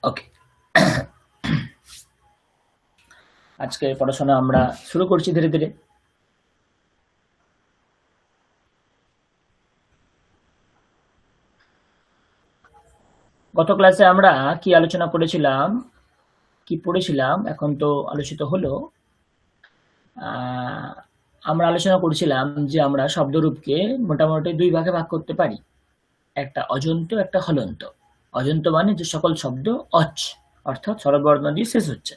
ওকে, আজকে পড়াশোনা আমরা শুরু করছি ধীরে ধীরে। গত ক্লাসে আমরা কি আলোচনা করেছিলাম, কি পড়েছিলাম, এখন তো আলোচিত হলো। আমরা আলোচনা করেছিলাম যে আমরা শব্দরূপকে মোটামুটি দুই ভাগে ভাগ করতে পারি, একটা অজন্ত, একটা হলন্ত। অজন্ত মানে যে সকল শব্দ অচ অর্থাৎ স্বরবর্ণ দিয়ে শেষ হচ্ছে,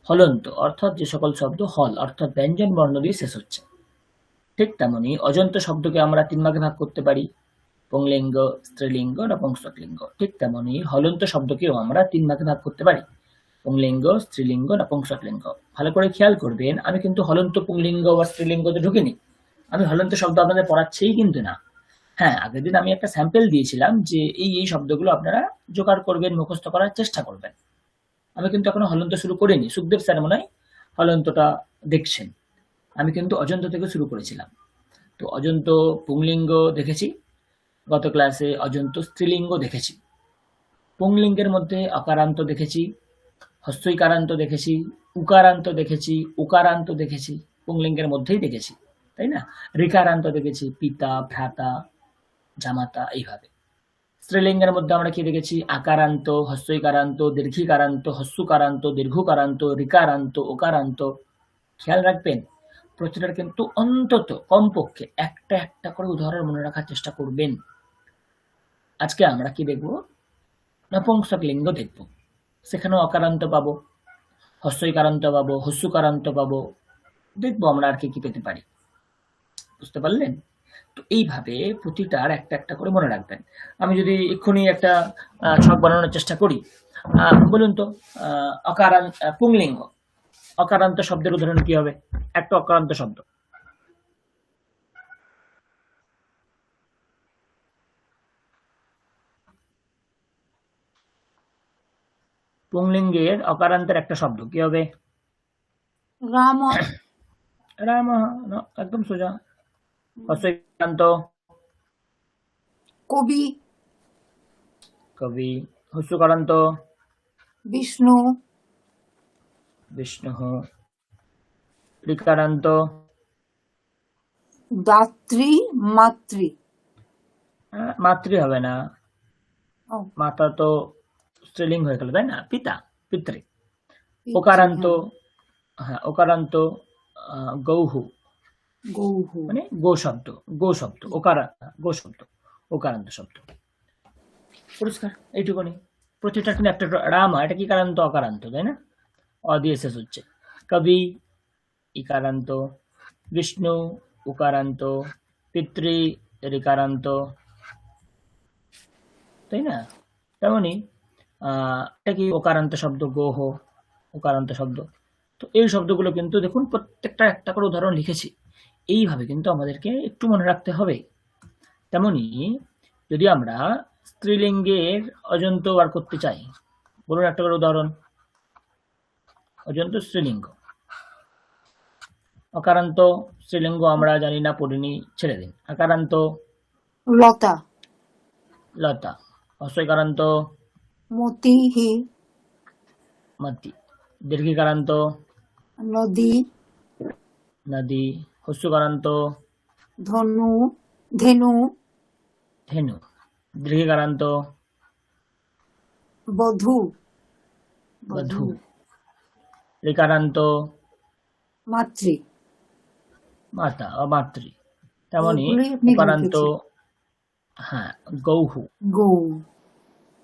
হলন্ত অর্থাৎ যে সকল শব্দ হল অর্থাৎ ব্যঞ্জন বর্ণ দিয়ে শেষ হচ্ছে। ঠিক তেমনি অজন্ত শব্দকে আমরা তিন ভাগে ভাগ করতে পারি, পুংলিঙ্গ, স্ত্রীলিঙ্গ, নপুংসকলিঙ্গ। ঠিক তেমনি হলন্ত শব্দকেও আমরা তিন ভাগে ভাগ করতে পারি, পুংলিঙ্গ, স্ত্রীলিঙ্গ, নপুংসকলিঙ্গ। ভালো করে খেয়াল করবেন, আমি কিন্তু হলন্ত পুংলিঙ্গ বা স্ত্রীলিঙ্গতে ঢুকিনি। আমি হলন্ত শব্দ আপনাদের পড়াচ্ছিই কিন্তু না। হ্যাঁ, আগের দিন আমি একটা স্যাম্পল দিয়েছিলাম যে এই শব্দগুলো আপনারা জোগাড় করবেন, মুখস্থ করার চেষ্টা করবেন। আমি কিন্তু এখনো হলন্ত শুরু করিনি। সুখদেব স্যার মনে হয় হলন্তটা দেখছেন। আমি কিন্তু অজন্ত থেকে শুরু করেছিলাম। তো অজন্ত পুংলিঙ্গ দেখেছি, গত ক্লাসে অজন্ত স্ত্রীলিঙ্গ দেখেছি। পুংলিঙ্গের মধ্যে অকারান্ত দেখেছি, হস্যইকারান্ত দেখেছি, উকারান্ত দেখেছি, উকারান্ত দেখেছি, পুংলিঙ্গের মধ্যেই দেখেছি, তাই না? ঋকারান্ত দেখেছি, পিতা, ভ্রাতা, জামাতা, এইভাবে। স্ত্রীলিঙ্গের মধ্যে আমরা কি দেখেছি? আকারান্ত, হস্যইকারান্ত, দীর্ঘিকারান্ত, হস্যকারান্ত, দীর্ঘকারান্ত, ঋকারান্ত, ওকারান্ত। খেয়াল রাখবেন, প্রতিটার কিন্তু অন্তত কমপক্ষে একটা একটা করে উদাহরণ মনে রাখার চেষ্টা করবেন। আজকে আমরা কি দেখব? নপুংসকলিঙ্গ দেখব। সেখানেও অকারান্ত পাবো, হস্যইকারান্ত পাবো, হস্যকারান্ত পাবো। দেখবো আমরা আর কি কি পেতে পারি। বুঝতে পারলেন? তো এইভাবে প্রতিটার একটা একটা করে মনে রাখবেন। আমি যদি এক্ষুনি একটা ছক বানানোর চেষ্টা করি, বলুন তো, পুংলিঙ্গ অকারান্ত শব্দের উদাহরণ কি হবে? একটা অকারান্ত শব্দ। পুংলিঙ্গের অকারান্তের একটা শব্দ কি হবে? রাম। রাম, একদম সোজা। হস্যইকারান্ত? কবি। কবি। হস্যকারান্ত? বিষ্ণু। বিষ্ণু। ঋকারান্ত? দাত্রী, মাতৃ। মাতৃ হবে না, ও, মাতা তো স্ত্রীলিঙ্গ হয়ে গেল, তাই না? পিতা, পিতৃ। পিতৃ, ওকারান্ত, হ্যাঁ। হ্যাঁ ওকারান্ত, গৌহু গৌহু। মানে গো শব্দ, গো শব্দ, গো শব্দ, ওকারান্ত শব্দ। পরিষ্কার এইটুকুনি। প্রতিটা কিন্তু একটা রামা, এটা কি কারান্ত? অকারান্ত, তাই না? অ দিয়ে শেষ হচ্ছে। কবি ইকারান্ত, বিষ্ণু উকারান্ত, পিতৃ ঋকারান্ত, তাই না? তেমনি এটা কি ওকারান্ত শব্দ, গোহ ওকারান্ত শব্দ। তো এই শব্দগুলো কিন্তু দেখুন প্রত্যেকটা একটা করে উদাহরণ লিখেছি। এইভাবে কিন্তু আমাদেরকে একটু মনে রাখতে হবে। তেমনি যদি আমরা স্ত্রীলিঙ্গের অজন্ত বার করতে চাই, বলুন একটা করে উদাহরণ। অজন্ত স্ত্রীলিঙ্গ। অকারান্ত স্ত্রীলিঙ্গ আমরা জানি না, পড়িনি, ছেড়ে দিন। আকারান্ত? লতা। লতা। হস্যইকারান্ত? মতিহি। মতি। দীর্ঘিকারান্ত? নদী। নদী। হস্যকারান্ত? ধনু, ধেনু। ধেনু। দীর্ঘিকারান্ত? বধূ। বধূ। ঋকারান্ত? মাতৃ। মাতা বা মাতৃ। তেমনি এইগুলোই আপনি উকারান্ত? লিখেছেন। হ্যাঁ, গৌহু। গৌ।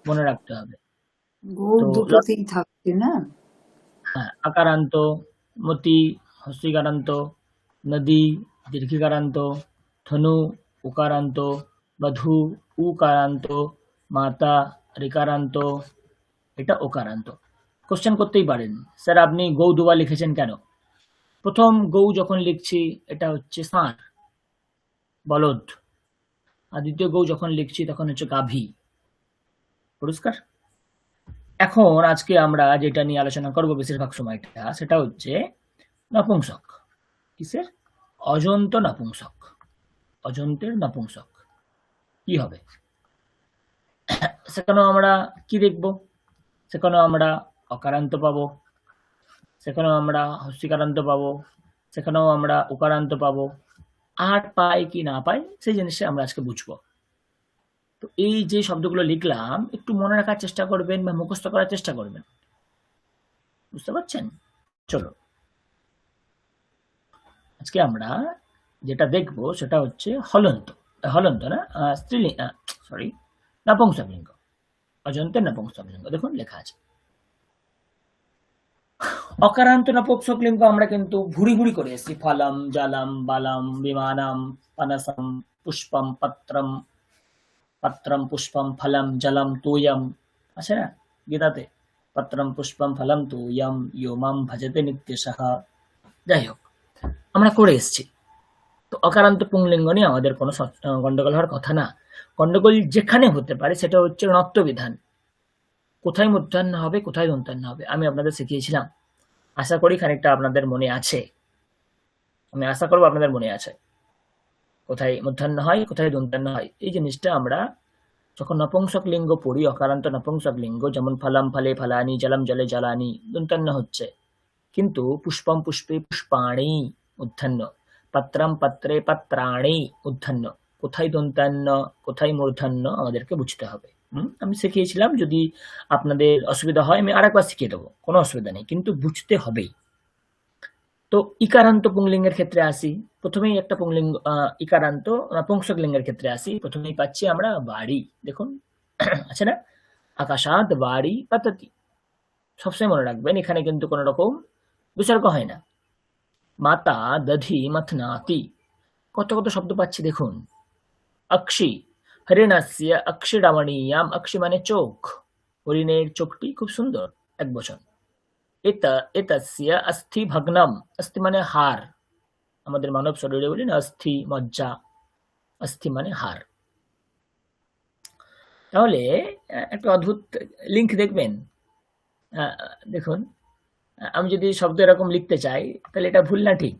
মনে রাখতে হবে। গৌ তো দুটোতেই থাকছে না? হ্যাঁ, আকারান্ত, মতি, হস্যিকারান্ত, নদী, দীর্ঘিকারান্ত, ধনু উকারান্ত, বধূ উকারান্ত, মাতা ঋকারান্ত, এটা ওকারান্ত। কোশ্চেন করতেই পারেন, স্যার আপনি গৌ দুবার লিখেছেন কেন? প্রথম গৌ যখন লিখছি এটা হচ্ছে ষাঁড়, বলদ। আর দ্বিতীয় গৌ যখন লিখছি তখন হচ্ছে গাভী। পরিষ্কার? এখন আজকে আমরা যেটা নিয়ে আলোচনা করব বেশিরভাগ সময়টা, সেটা হচ্ছে নপুংসক। কিসের? অজন্ত নপুংসক। অজন্তের নপুংসক কি হবে? সেখানেও আমরা কি দেখব? সেখানেও আমরা অকারান্ত পাবো, সেখানেও আমরা হস্যিকারান্ত পাবো, সেখানেও আমরা উকারান্ত পাবো। আর পাই কি না পাই সেই জিনিসটা আমরা আজকে বুঝবো। তো এই যে শব্দগুলো লিখলাম একটু মনে রাখার চেষ্টা করবেন বা মুখস্থ করার চেষ্টা করবেন। বুঝতে পারছেন? চলো আজকে আমরা যেটা দেখব সেটা হচ্ছে হলন্ত। হলন্ত না, স্ত্রীলিঙ্গ, সরি, নপুংসকলিঙ্গ। অজন্তের নপুংসকলিঙ্গ দেখুন লেখা আছে। অকারান্ত নপুংসকলিঙ্গ আমরা কিন্তু ভুরি ভুরি করে এসেছি। ফলম, জলম, বলম, বিমানম, পনসম, পুষ্পম, পত্রম, পত্রম, পুষ্পম, ফলম, জলম, তোয়ম আছে না গীতাতে? পত্রম, পুষ্পম, ফলম, তোয়ম ইয়ো মাম ভজতে নিত্যশঃ। যাই হোক, আমরা করে এসেছি। তো অকারান্ত পুংলিঙ্গ নিয়ে আমাদের কোনো গন্ডগোল হওয়ার কথা না। গন্ডগোল যেখানে হতে পারে সেটা হচ্ছে ণত্ব বিধান। কোথায় মূর্ধন্য হবে, কোথায় দন্তান্ন হবে, আমি আপনাদের শিখিয়েছিলাম। আশা করি খানিকটা আপনাদের মনে আছে। আমি আশা করবো আপনাদের মনে আছে কোথায় মূর্ধন্য হয়, কোথায় দন্তান্ন হয়। এই জিনিসটা আমরা যখন নপুংসক লিঙ্গ পড়ি, অকারান্ত নপুংসক লিঙ্গ, যেমন ফলম ফলে ফলানি, জলম জলে জলানি, দন্তান্ন হচ্ছে। কিন্তু পুষ্পম পুষ্পে পুষ্পাণি মূর্ধন্য, পত্রম পত্রে পত্রাণি মূর্ধন্য। কোথায় দন্তান্ন, কোথায় মূর্ধন্য আমাদেরকে বুঝতে হবে। আমি শিখিয়েছিলাম, যদি আপনাদের অসুবিধা হয় আমি আরেকবার শিখিয়ে দেবো, কোনো অসুবিধা নেই, কিন্তু বুঝতে হবেই। তো ইকারান্ত পুংলিঙ্গের ক্ষেত্রে আসি। প্রথমেই একটা পুংলিঙ্গ, ইকারান্ত নপুংসক লিঙ্গের ক্ষেত্রে আসি। প্রথমেই পাচ্ছি আমরা বাড়ি, দেখুন আছে না, আকাশাৎ বাড়ি পাততি। সবসময় মনে রাখবেন এখানে কিন্তু কোনো রকম বিসর্গ হয় না। মাতা দধি মথনাতি, কত কত শব্দ পাচ্ছি দেখুন। অক্ষি, হরিণাস্য অক্ষিরমণীয়াম, অক্ষি মানে চোখ, হরিণের চোখটি খুব সুন্দর, এক বচন। এতস্য অস্থি ভগ্নম, অস্থি মানে হাড়, আমাদের মানব শরীরে বলি না অস্থি মজ্জা, অস্থি মানে হাড়। তাহলে একটা অদ্ভুত লিঙ্ক দেখবেন। আহ, দেখুন, আমি যদি শব্দ এরকম লিখতে চাই তাহলে এটা ভুল না ঠিক?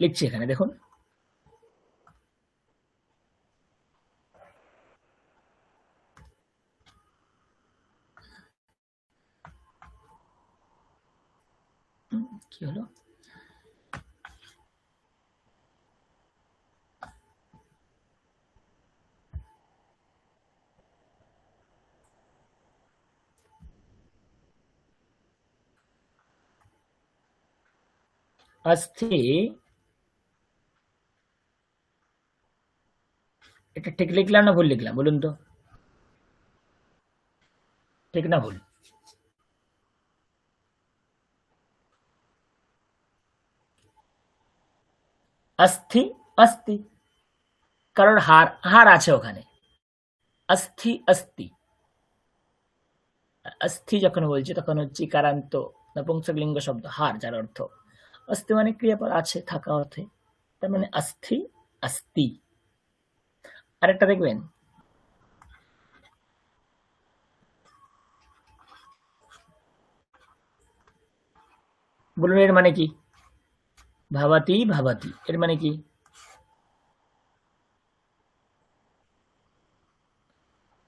লিখছি এখানে দেখুন। কি হলো? অস্থি, এটা ঠিক লিখলাম না ভুল লিখলাম বলুন তো? ঠিক না ভুল? অস্থি, অস্থি, কারণ হাড় হাড় আছে ওখানে। অস্থি অস্থি, অস্থি যখন বলছি তখন হচ্ছে কারান্ত নপুংসকলিঙ্গ শব্দ হাড়, যার অর্থ অস্থি মানে ক্রিয়াপদ আছে, থাকা অর্থে। তার মানে অস্থি অস্থি। আরেকটা দেখবেন, বলুন এর মানে কি? ভাবাতি ভাবাতি, এর মানে কি?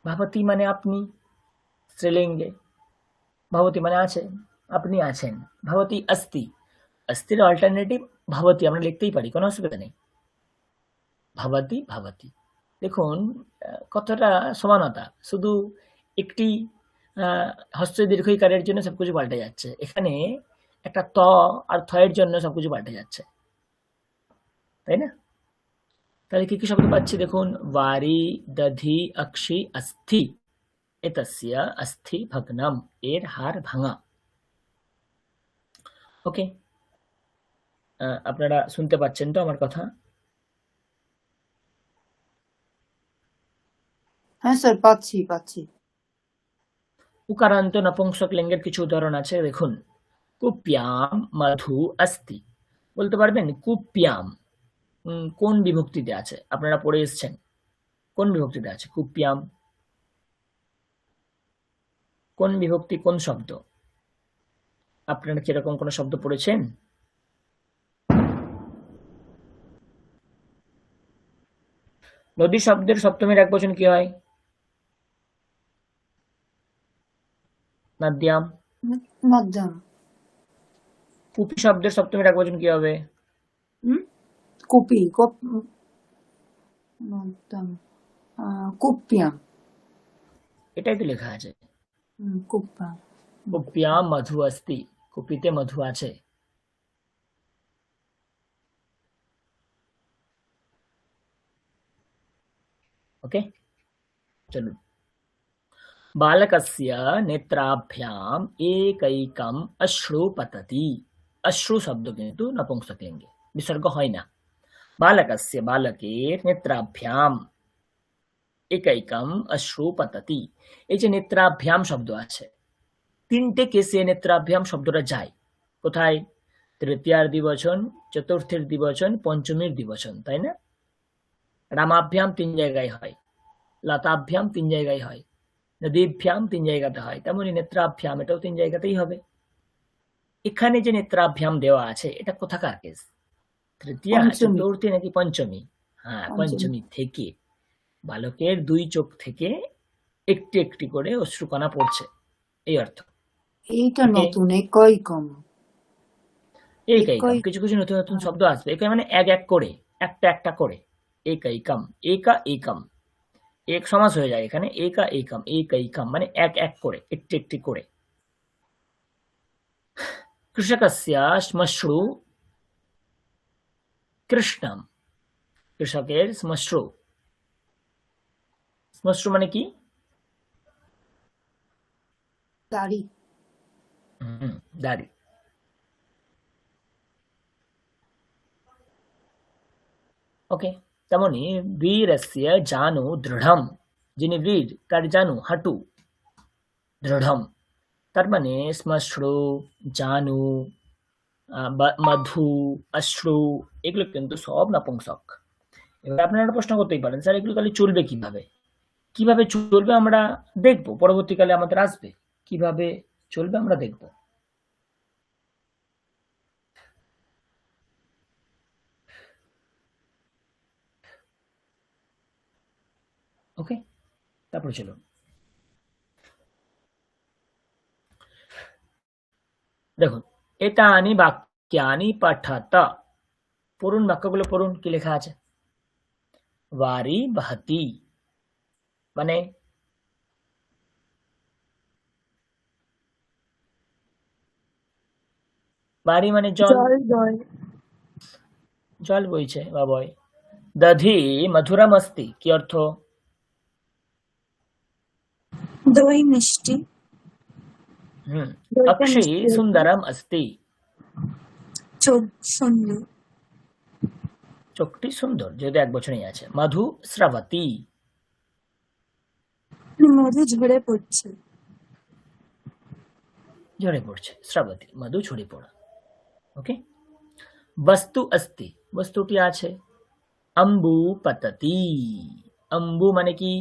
ভাবাতি মানে আপনি, স্ত্রীলিঙ্গে। ভবতী মানে আছে, আপনি আছেন। ভবতী অস্তি, অস্থির অল্টারনেটিভ ভবতী আমরা লিখতেই পারি, কোনো অসুবিধা নেই। ভবতী ভবতী, দেখুন কতটা সমানতা। শুধু একটি আহ, হস্র দীর্ঘইকারের জন্য সবকিছু পাল্টে যাচ্ছে। এখানে একটা ত আর থয়ের জন্য সবকিছু পাল্টে যাচ্ছে, তাই না? তাহলে কি কি শব্দ পাচ্ছি দেখুন। বারি, দধি, অক্ষি, অস্থি। এতস্য অস্থি ভগ্নম, এর হাড় ভাঙা। ওকে, আপনারা শুনতে পাচ্ছেন তো আমার কথা? হ্যাঁ স্যার, পাচ্ছি পাচ্ছি। উকারান্ত নপুংসক লিঙ্গের কিছু উদাহরণ আছে দেখুন। কুপ্যাম মধু अस्ति, বলতে পারবেন কুপ্যাম কোন বিভক্তিতে আছে? আপনারা পড়ে এসেছেন, কোন বিভক্তিতে আছে কুপ্যাম? কোন বিভক্তি, কোন শব্দ? আপনারা কি এরকম কোন শব্দ পড়েছেন? নদী শব্দের সপ্তমীর একবচন কি হয়? নাদ্যাম। মধ্যম। কুপি শব্দের সপ্তমীর একবচন কি হবে? কুপি মধ্যম কুপ্যাম। এটাই তো লেখা আছে। কুপ্যাম। কুপ্যাম মধু अस्ति, কুপিতে মধু আছে। ওকে, চলুন। बालकस्य नेत्राभ्याम एकैकम अश्रु पतति। अश्रु शब्द किन्तु नपुंसकलिंगे, विसर्ग হয় না। बालकस्य बालकेर नेत्राभ्याम एकैकम अश्रु पतति। এই যে নেত্রাভ্যাম শব্দ আছে, তিনটে কেসে নেত্রাভ্যাম শব্দটা যায়। কোথায়? তৃতীয়ার দ্বিবচন, চতুর্থের দ্বিবচন, পঞ্চমীর দ্বিবচন, তাই না? রামাভ্যাম তিন জায়গায় হয়, লতাভ্যাম তিন জায়গায় হয়, নদীভ্যাম তিন জায়গাতে হয়, তেমনি নেত্রাভ্যাম এটাও তিন জায়গাতেই হবে। এখানে যে নেত্রাভ্যাম দেওয়া আছে এটা কোথাকার কেস? তৃতীয়া, চতুর্থী নাকি পঞ্চমী? হ্যাঁ, পঞ্চমী থেকে বালকের দুই চোখ থেকে একটি একটি করে অশ্রুকণা পড়ছে, এই অর্থ। এইটা নতুন একৈকম। একৈকম, কিছু কিছু নতুন নতুন শব্দ আসবে। একই মানে এক এক করে, একটা একটা করে। একৈকম, একা একম, এক সমাস হয়ে যায় এখানে। একা একম, একৈকম মানে এক এক করে, একটি একটি করে। কৃষকস্য শ্মশ্রু কৃষ্ণম, কৃষকের শ্মশ্রু। শ্মশ্রু মানে কি? দাড়ি। দাড়ি। ওকে, তেমনি বীরস্য জানু দৃঢ়ম, যিনি বীর তার জানু হাঁটু, দৃঢ়ম। তার মানে শ্মশ্রু, জানু, মধু, অশ্রু এগুলো কিন্তু সব নপুংসক। এবার আপনারা একটা প্রশ্ন করতেই পারেন, স্যার এগুলো তাহলে চলবে কিভাবে? কিভাবে চলবে আমরা দেখব, পরবর্তীকালে আমাদের আসবে। কিভাবে চলবে আমরা দেখব। ওকে, তারপরে চলুন। দেখুন, এতানি বাক্যানি পঠত। পড়ুন, বাক্যগুলো পড়ুন, কি লেখা আছে। वारी बहती মানে বাড়ি মানে জল, জল বইছে বা বয়। দধি মধুরম अस्ति, কি অর্থ? দই মিষ্টি। अक्षी सुंदरम अस्ति, চোখ সুন্দর। চোখটি সুন্দর, যেহেতু এক বছরই আছে। মধু স্রবতি, মধু ঝরে পড়ছে। ঝরে পড়ছে, স্রবতি মধু ঝরে পড়া। ওকে, বস্তু अस्ति, বস্তুটি আছে। অম্বু পততি, অম্বু মানে কি?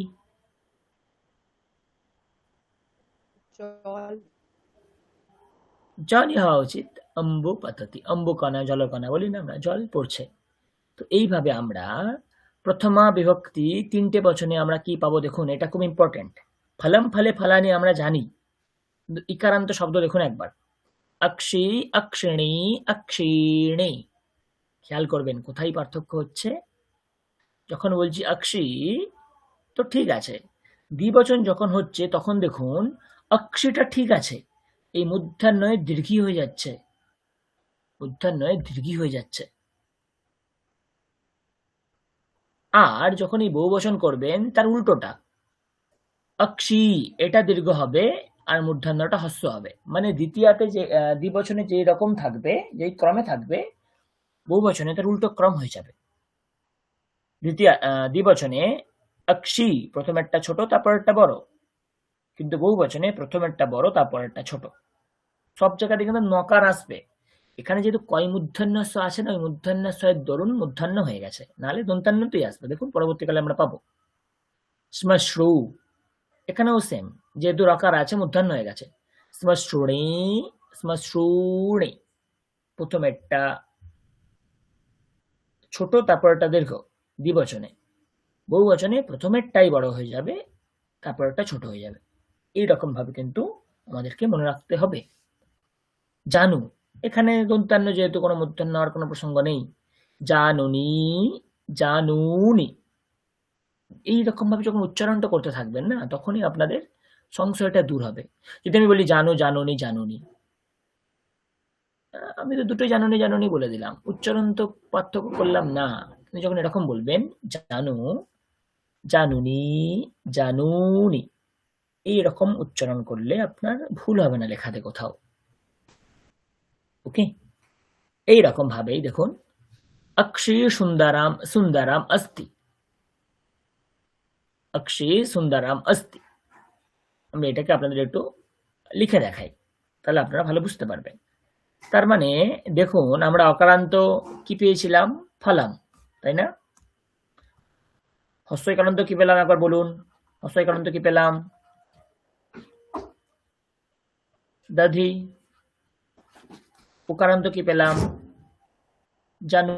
জলই হওয়া উচিত। অম্বু পততি, অম্বুকণা, জলকণা বলি না আমরা, জল পড়ছে। তো এইভাবে আমরা প্রথমা বিভক্তি তিনটে বচনে আমরা কি পাবো দেখুন, এটা খুব ইম্পর্টেন্ট। ফলম ফলে ফলানি আমরা জানি, ইকারান্ত শব্দ দেখুন একবার। অক্ষী, অক্ষিণী, অক্ষিণী। খেয়াল করবেন কোথায় পার্থক্য হচ্ছে। যখন বলছি অক্ষী তো ঠিক আছে, দ্বিবচন যখন হচ্ছে তখন দেখুন অক্ষীটা ঠিক আছে, এই মূর্ধন্যয় দীর্ঘী হয়ে যাচ্ছে, মূর্ধন্যয় দীর্ঘী হয়ে যাচ্ছে। আর যখন এই বহুবচন করবেন তার উল্টোটা, অক্ষী এটা দীর্ঘ হবে আর মূর্ধন্যটা হ্রস্ব হবে। মানে দ্বিতীয়াতে যে দ্বিবচনে যে রকম থাকবে, যেই ক্রমে থাকবে, বহুবচনে তার উল্টো ক্রম হয়ে যাবে। দ্বিবচনে অক্ষী প্রথমেরটা ছোট তারপরেরটা বড়, কিন্তু বহুবচনে প্রথমেরটা বড় তারপরেরটা ছোট। সব জায়গাতে কিন্তু নকার আসবে। এখানে যেহেতু কয় মূর্ধন্যস্ব আছে না, ওই মূর্ধন্যস্বের দরুন মূর্ধন্য হয়ে গেছে, নাহলে দন্তান্যতেই আসবে। দেখুন পরবর্তীকালে আমরা পাবো। শ্মশ্রু, এখানেও সেম, যেহেতু রকার আছে মূর্ধন্য হয়ে গেছে। শ্মশ্রুণী, শ্মশ্রুণী, প্রথমেরটা ছোট তারপরটা দীর্ঘ দ্বিবচনে। বহুবচনে প্রথমেরটাই বড় হয়ে যাবে, তারপরটা ছোট হয়ে যাবে। এইরকম ভাবে কিন্তু আমাদেরকে মনে রাখতে হবে। জানু, এখানে দন্তান্ন যেহেতু কোনো মূর্ধন্য হওয়ার কোনো প্রসঙ্গ নেই, জানুনি, জানুনি, এইরকম ভাবে যখন উচ্চারণটা করতে থাকবেন না, তখনই আপনাদের সংশয়টা দূর হবে। যদি আমি বলি জানু, জানুনি, জানুনি, আমি তো দুটোই জানুনি জানুনি বলে দিলাম, উচ্চারণ তো পার্থক্য করলাম না। আপনি যখন এরকম বলবেন জানু, জানুনি, জানুনি, এইরকম উচ্চারণ করলে আপনার ভুল হবে না লেখাতে কোথাও। ওকে, এইরকম ভাবেই দেখুন, अक्षी सुंदराम सुंदराम अस्ति, अक्षी सुंदराम अस्ति, আমি এটাকে আপনাদের একটু লিখে দেখাই, তাহলে আপনারা ভালো বুঝতে পারবেন। তার মানে দেখুন, আমরা অকারান্ত কি পেয়েছিলাম? ফলাম, তাই না? হস্যইকারান্ত কি পেলাম একবার বলুন? হস্যইকারান্ত কি পেলাম? দধি। উকারান্ত কি পেলাম? জানু,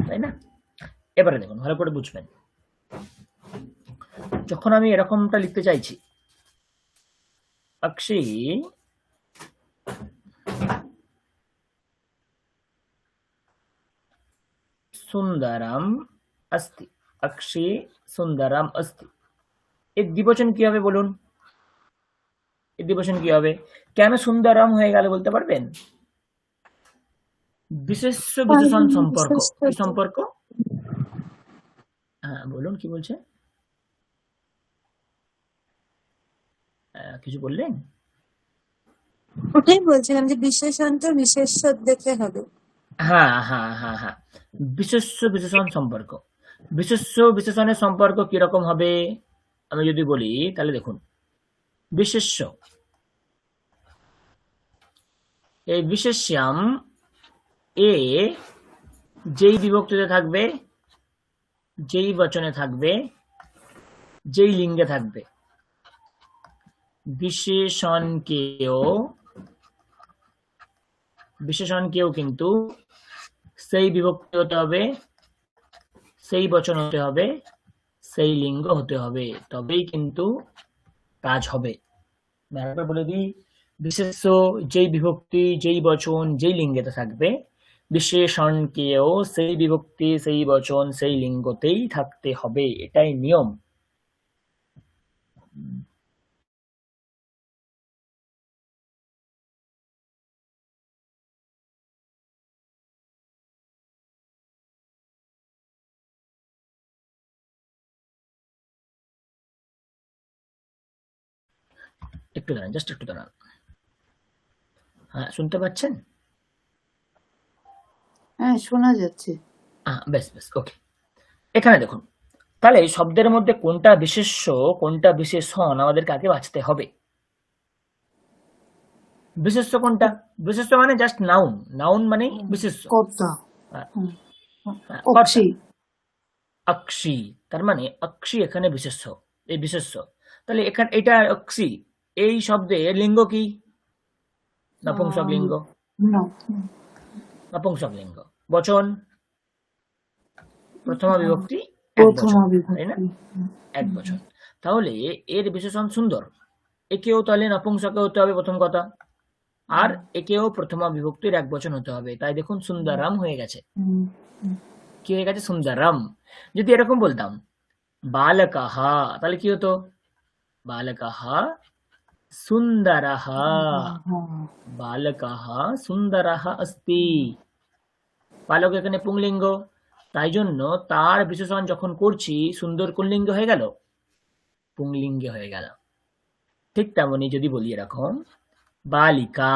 তাই না? এবারে দেখুন, ভালো করে বুঝবেন, যখন আমি এরকমটা লিখতে চাইছি, अक्षी সুন্দরাম अस्ति, अक्षी সুন্দরাম अस्ति, এর দ্বিবচন কি হবে বলুন? এর দ্বিবচন কি হবে? কেন সুন্দরাম হয়ে গেল বলতে পারবেন? বিশেষ্য বিশেষণ সম্পর্ক। কি সম্পর্ক? হ্যাঁ বলুন, কি বলছে? কিছু বললেন? ওটাই বলছিলাম যে বিশেষান্ত বিশেষ্য দেখে হবে। হ্যাঁ হ্যাঁ হ্যাঁ হ্যাঁ, বিশেষ্য বিশেষণ সম্পর্ক। বিশেষ্য বিশেষণের সম্পর্ক কিরকম হবে আমি যদি বলি, তাহলে দেখুন, বিশেষ্য, এই বিশেষ্যাম এ যেই বিভক্তিতে থাকবে, যেই বচনে থাকবে, যেই লিঙ্গে থাকবে, বিশেষণকেও কিন্তু সেই বিভক্তি হতে হবে, সেই বচন হতে হবে, সেই লিঙ্গ হতে হবে, তবেই কিন্তু কাজ হবে। আমি আরেকবার বলে দিই, বিশেষ্য যেই বিভক্তি, যেই বচন, যেই লিঙ্গেতে থাকবে, বিশেষণকেও সেই বিভক্তি, সেই বচন, সেই লিঙ্গতেই থাকতে হবে, এটাই নিয়ম। একটু দাঁড়ান, জাস্ট একটু দাঁড়ান। হ্যাঁ, শুনতে পাচ্ছেন? হ্যাঁ, শোনা যাচ্ছে। বেশ বেশ, ওকে। এখানে দেখুন, তাহলে এই শব্দের মধ্যে কোনটা বিশেষ্য, কোনটা বিশেষণ আমাদেরকে আগে বাছতে হবে। বিশেষ্য কোনটা? বিশেষ্য মানে জাস্ট নাউন, নাউন মানে বিশেষ্য। কর্তা। হ্যাঁ, হুম, হ্যাঁ, অক্ষি। অক্ষি, তার মানে অক্ষি এখানে বিশেষ্য, এই বিশেষ্য। তাহলে এখানে এটা অক্ষি, এই শব্দের লিঙ্গ কি? নপুংসক লিঙ্গ। না, নপুংসক লিঙ্গ। বচন প্রথমা বিভক্তি এক প্রথমা বচন, তাই না? বিভক্তি। এক বচন। তাহলে এর বিশেষণ সুন্দর, একেও তাহলে নপুংসকে হতে হবে প্রথম কথা, আর একেও প্রথমা বিভক্তির এক বচন হতে হবে। তাই দেখুন, সুন্দরাম হয়ে গেছে। হুম, হুম। কি হয়ে গেছে? সুন্দরম। যদি এরকম বলতাম বালকাহা, তাহলে কি হতো? বালকাহা সুন্দরः, হ্যাঁ, বালকः সুন্দরः अस्ति। বালক এখানে পুংলিঙ্গ, তাই জন্য তার বিশেষণ যখন করছি, সুন্দর কোন লিঙ্গ হয়ে গেল? পুংলিঙ্গে হয়ে গেল। ঠিক তেমনি যদি বলি এরকম বালিকা,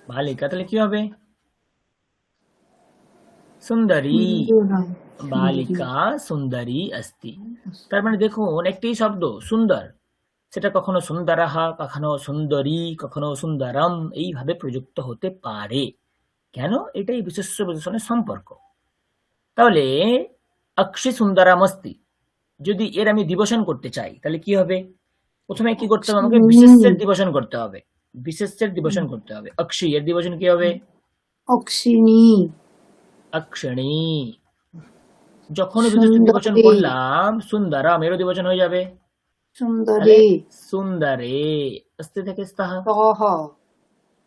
বালিকা, তাহলে কি হবে? সুন্দরী, সুন্দরাম, বালিকা সুন্দরী अस्ति। তার মানে দেখুন, একটি শব্দ সুন্দর, সেটা কখনো সুন্দরাহা, কখনো সুন্দরী, কখনো সুন্দরম, এইভাবে প্রযুক্ত হতে পারে। কেন? এটাই বিশেষ্য বিশেষণের সম্পর্ক। তাহলে অক্ষি সুন্দরাম अस्ति, যদি এর আমি দিবসন করতে চাই, তাহলে কি হবে? প্রথমে কি করতে হবে? আমাকে বিশেষ্যের দিবসন করতে হবে, বিশেষ্যের দিবসন করতে হবে। অক্ষি এর দিবসন কি হবে? অক্ষিণী, অক্ষিণী। যখন বিশেষ্যের দিবসন সুন্দরী। করলাম, সুন্দরাম, এরও দিবসন হয়ে যাবে। তাহলে সুন্দরী সুন্দরে, অস্তি থেকে স্তः। তহ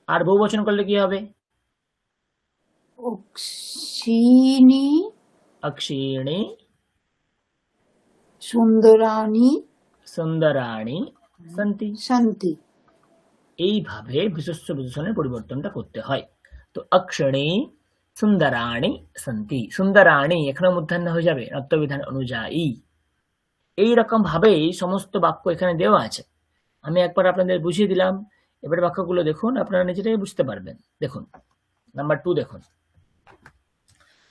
আর বহুবচন করলে কি হবে? অক্ষিণী অক্ষিণী সুন্দরাণী সুন্দরাণী সন্তি। সন্তি। এইভাবে বিশেষ্য বিশেষণের পরিবর্তনটা করতে হয়। তো অক্ষিণী সুন্দরাণী সন্তি, সুন্দরাণী এখানে মূর্ধন্য হয়ে যাবে নত্যবিধান অনুযায়ী। এইরকম ভাবেই সমস্ত বাক্য এখানে দেওয়া আছে। আমি একবার আপনাদের বুঝিয়ে দিলাম, এবার বাক্যগুলো দেখুন, আপনারা নিজেরাই বুঝতে পারবেন। দেখুন নাম্বার 2 দেখুন,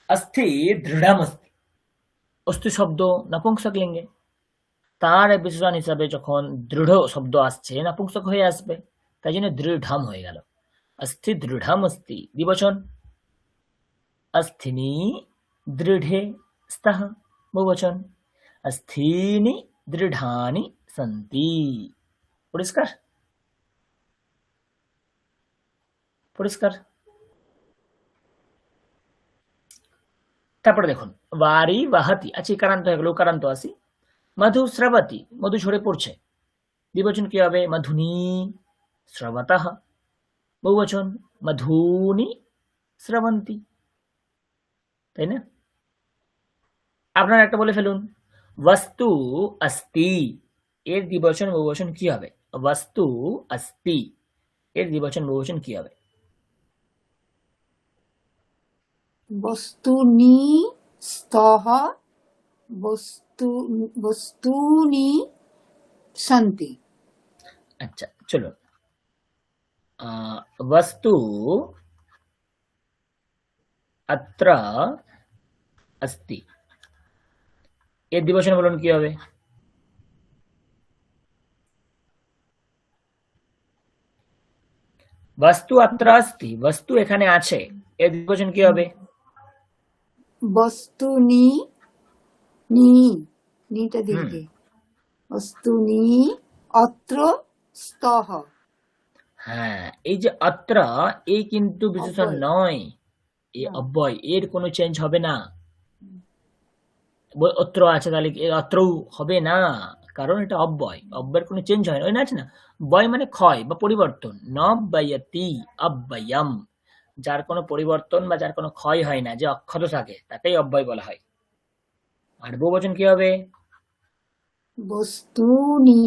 অস্থি দৃঢ়মস্তি। অস্থি শব্দ নপুংসক লিঙ্গে, তার বিশেষণ হিসাবে যখন দৃঢ় শব্দ আসছে নপুংসক হয়ে আসবে, তাই জন্য দৃঢ়ম হয়ে গেল। অস্থি দৃঢ়মস্তি দ্বিবচন, অস্থিনি দৃঢ়ে স্তः বহুবচন, অস্থিনি দৃঢ়ানি সন্তি। পরিষ্কার? পরিষ্কার? তারপরে দেখুন বাড়ি বাহাতি, আচ্ছা কারান্ত হয়ে গেল, কারান্ত আসি। মধু স্রবতি, মধু ঝরে পড়ছে, দ্বিবচন কি হবে? মধুনি স্রবতঃ। বহুবচন মধুনি স্রবন্তি, তাই না? আপনারা একটা বলে ফেলুন, বস্তু अस्ति, এর দ্বিবচন বহুবচন কি হবে? বস্তু अस्ति, এর দ্বিবচন বহুবচন কি হবে? বস্তুনি স্তহ বস্তুনি সন্তি। আচ্ছা চলো, বস্তু अत्र अस्ति, এর দ্বিবচন বলুন কি হবে? বস্তু अत्र अस्ति, বস্তু এখানে আছে, এর দ্বিবচন কি হবে? বস্তুনি নি নিটা দিকে বস্তুনি অত্র স্তহ। হ্যাঁ, এই যে অত্র, এই কিন্তু বিশেষণ অব্যয়। নয়, এই না। অব্যয়, এর কোনো চেঞ্জ হবে না। অত্র আছে তাহলে অত্রও হবে না, কারণ এটা অব্যয়, অব্যয়ের কোনো চেঞ্জ হয় না। ওই না আছে না, বয় মানে ক্ষয় বা পরিবর্তন, ন ব্যয়তি অব্যয়ম, যার কোনো পরিবর্তন বা যার কোনো ক্ষয় হয় না, যে অক্ষত থাকে তাকেই অব্যয় বলা হয়। আর বহুবচন কি হবে? বস্তুনি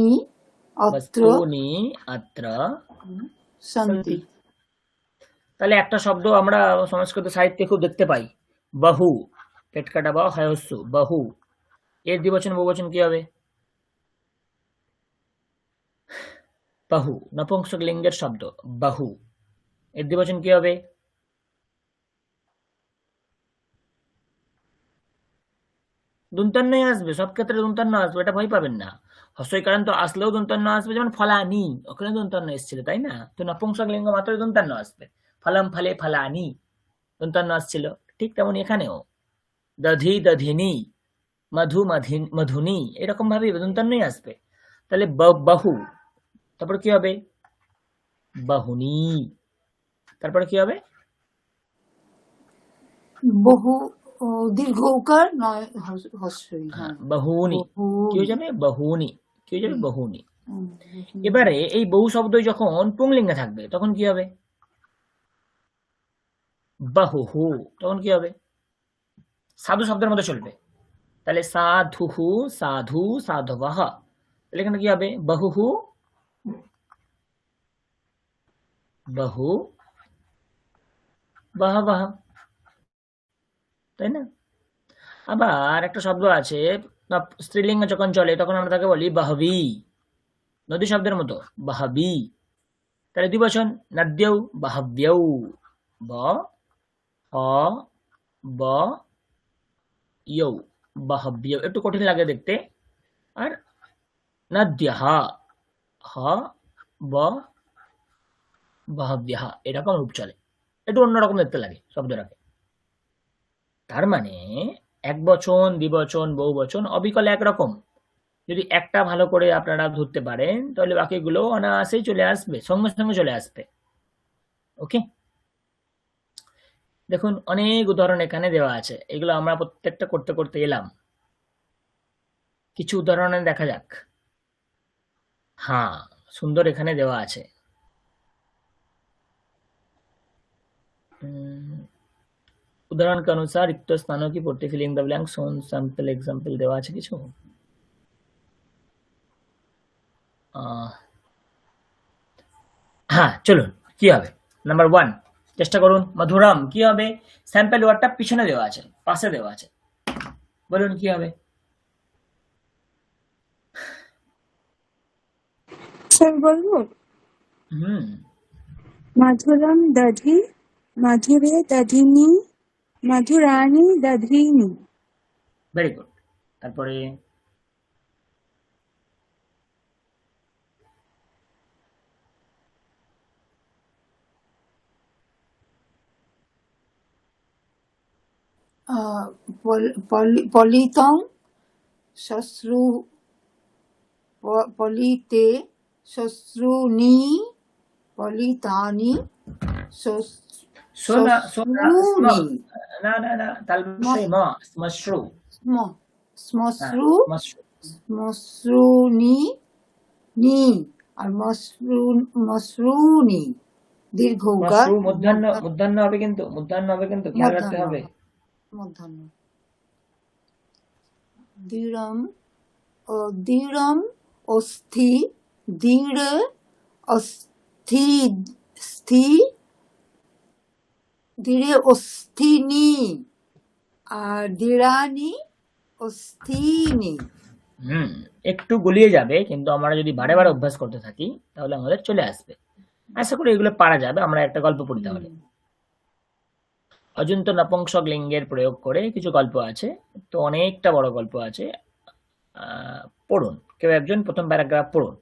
অত্র বস্তুনি অত্র সন্তি। সন্তি। তাহলে একটা শব্দ আমরা সংস্কৃত সাহিত্যে খুব দেখতে পাই, বহু, পেট কাটা বা হয়স্য, বহু, এর দ্বিবচন বহুবচন কি হবে? বহু, নপুংসক লিঙ্গের শব্দ বহু, এর দ্বিবচন কি হবে? দন্তান্নই আসবে, সব ক্ষেত্রে দন্তান্ন আসবে, এটা ভয় পাবেন না। হস্যইকারান্ত আসলেও দন্তান্ন আসবে, যেমন ফলানি, ওখানে দন্তান্ন এসেছিল তাই না? তো নপুংসক লিঙ্গ মাত্রই দন্তান্ন আসবে। ফলম ফলে ফলানি, দন্তান্ন আসছিল, ঠিক তেমন এখানেও দধি দধিনি, মধু মধুনি, এরকম ভাবে দন্তান্নই আসবে। তাহলে বহু, তারপর কি হবে? বহুনি, তারপরে কি হবে? বহু দীর্ঘ উকার নয় হস্যই। হ্যাঁ, হ্যাঁ বহুনি, কি হয়ে বহুনি। যাবে? বহুনি, কি হয়ে যাবে? বহুনি। হুম, এবারে এই বহু শব্দ যখন পুংলিঙ্গে থাকবে তখন কি হবে? বাহুহু, তখন কি হবে? সাধু শব্দের মধ্যে চলবে, তাহলে সাধুহু সাধু সাধবহ, তাহলে এখানে কি হবে? বহুহু বহু বাহবাহ, তাই না? আবার একটা শব্দ আছে, স্ত্রীলিঙ্গ যখন চলে তখন আমরা তাকে বলি বাহবি, নদী শব্দের মতো বাহবি। তাহলে দ্বিবচন নদ্যৌ বাহব্যৌ, ব হ ব ইয়ৌ, বাহব্যৌ, একটু কঠিন লাগে দেখতে। আর নদ্যঃ, হ ব বাহব্যঃ, এরকম রূপ চলে, একটু অন্যরকম দেখতে লাগে শব্দটাকে। তার মানে এক বচন, দ্বিবচন, বহুবচন অবিকলে একরকম। যদি একটা ভালো করে আপনারা ধরতে পারেন তাহলে বাকিগুলো অনায়াসেই চলে আসবে, সঙ্গে সঙ্গে চলে আসবে। ওকে, দেখুন অনেক উদাহরণ এখানে দেওয়া আছে, এগুলো আমরা প্রত্যেকটা করতে করতে এলাম। কিছু উদাহরণে দেখা যাক। হ্যাঁ, সুন্দর এখানে দেওয়া আছে। उदाहरण के अनुसार रिक्त स्थानों की पूर्ति filling the blanks on sample example দেওয়া আছে কিছু। হ্যাঁ, চলুন কি হবে। নাম্বার 1 চেষ্টা করুন। মধুরম কি হবে? স্যাম্পল ওয়ার্ডটা পিছনে দেওয়া আছে, পাশে দেওয়া আছে, বলুন কি হবে? স্যার বলবো? হুম, মাধুরম দধি, মাধুরে দধিনি, মাধুরানি দধিনি। Very good. তারপরে পলিতং শ্বশ্রু পলিতে শ্বশ্রুনি পলিতানি সোনা সোনা শ্বশ্রুনি না না না তালবশে মা মশরু। হ্যাঁ, শ্মশ্রু মশরু শ্মশ্রুনি নি আর মশরুনি দীর্ঘ উকার মশরু মধ্যাহ্ন মধ্যাহ্ন হবে কিন্তু, মধ্যাহ্ন হবে কিন্তু, খেয়াল রাখতে হবে। মধ্যাহ্ন দৃঢ়ম দৃঢ়ম অস্থি দৃঢ় অস্থি স্থি দৃঢ় অস্থিনি আর দৃঢ়ানি অস্থিনি। একটু গুলিয়ে যাবে, কিন্তু আমরা যদি বারে বারে অভ্যাস করতে থাকি তাহলে আমাদের চলে আসবে। আশা করি এগুলো পারা যাবে। আমরা একটা গল্প পড়ি তাহলে। অজন্ত নপুংসক লিঙ্গের প্রয়োগ করে কিছু গল্প আছে, তো অনেকটা বড় গল্প আছে। পড়ুন, কেউ একজন প্রথম প্যারাগ্রাফ পড়ুন,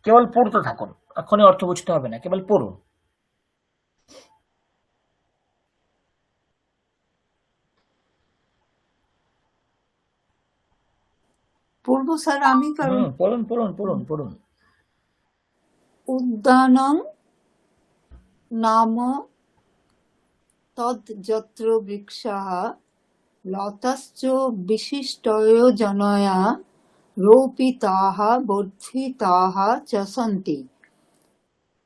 কেবল পড়তে থাকুন, এখনই অর্থ বুঝতে হবে না, কেবল পড়ুন। পূর্ব স্যার আমি কারণ পড়ুন পড়ুন পড়ুন পড়ুন। উদ্যানং নাম তদ যত্র বৃক্ষাঃ লতাশ্চ বিশিষ্টয়োজনয়া রোপিতাঃ বর্ধিতাঃ চ সন্তি।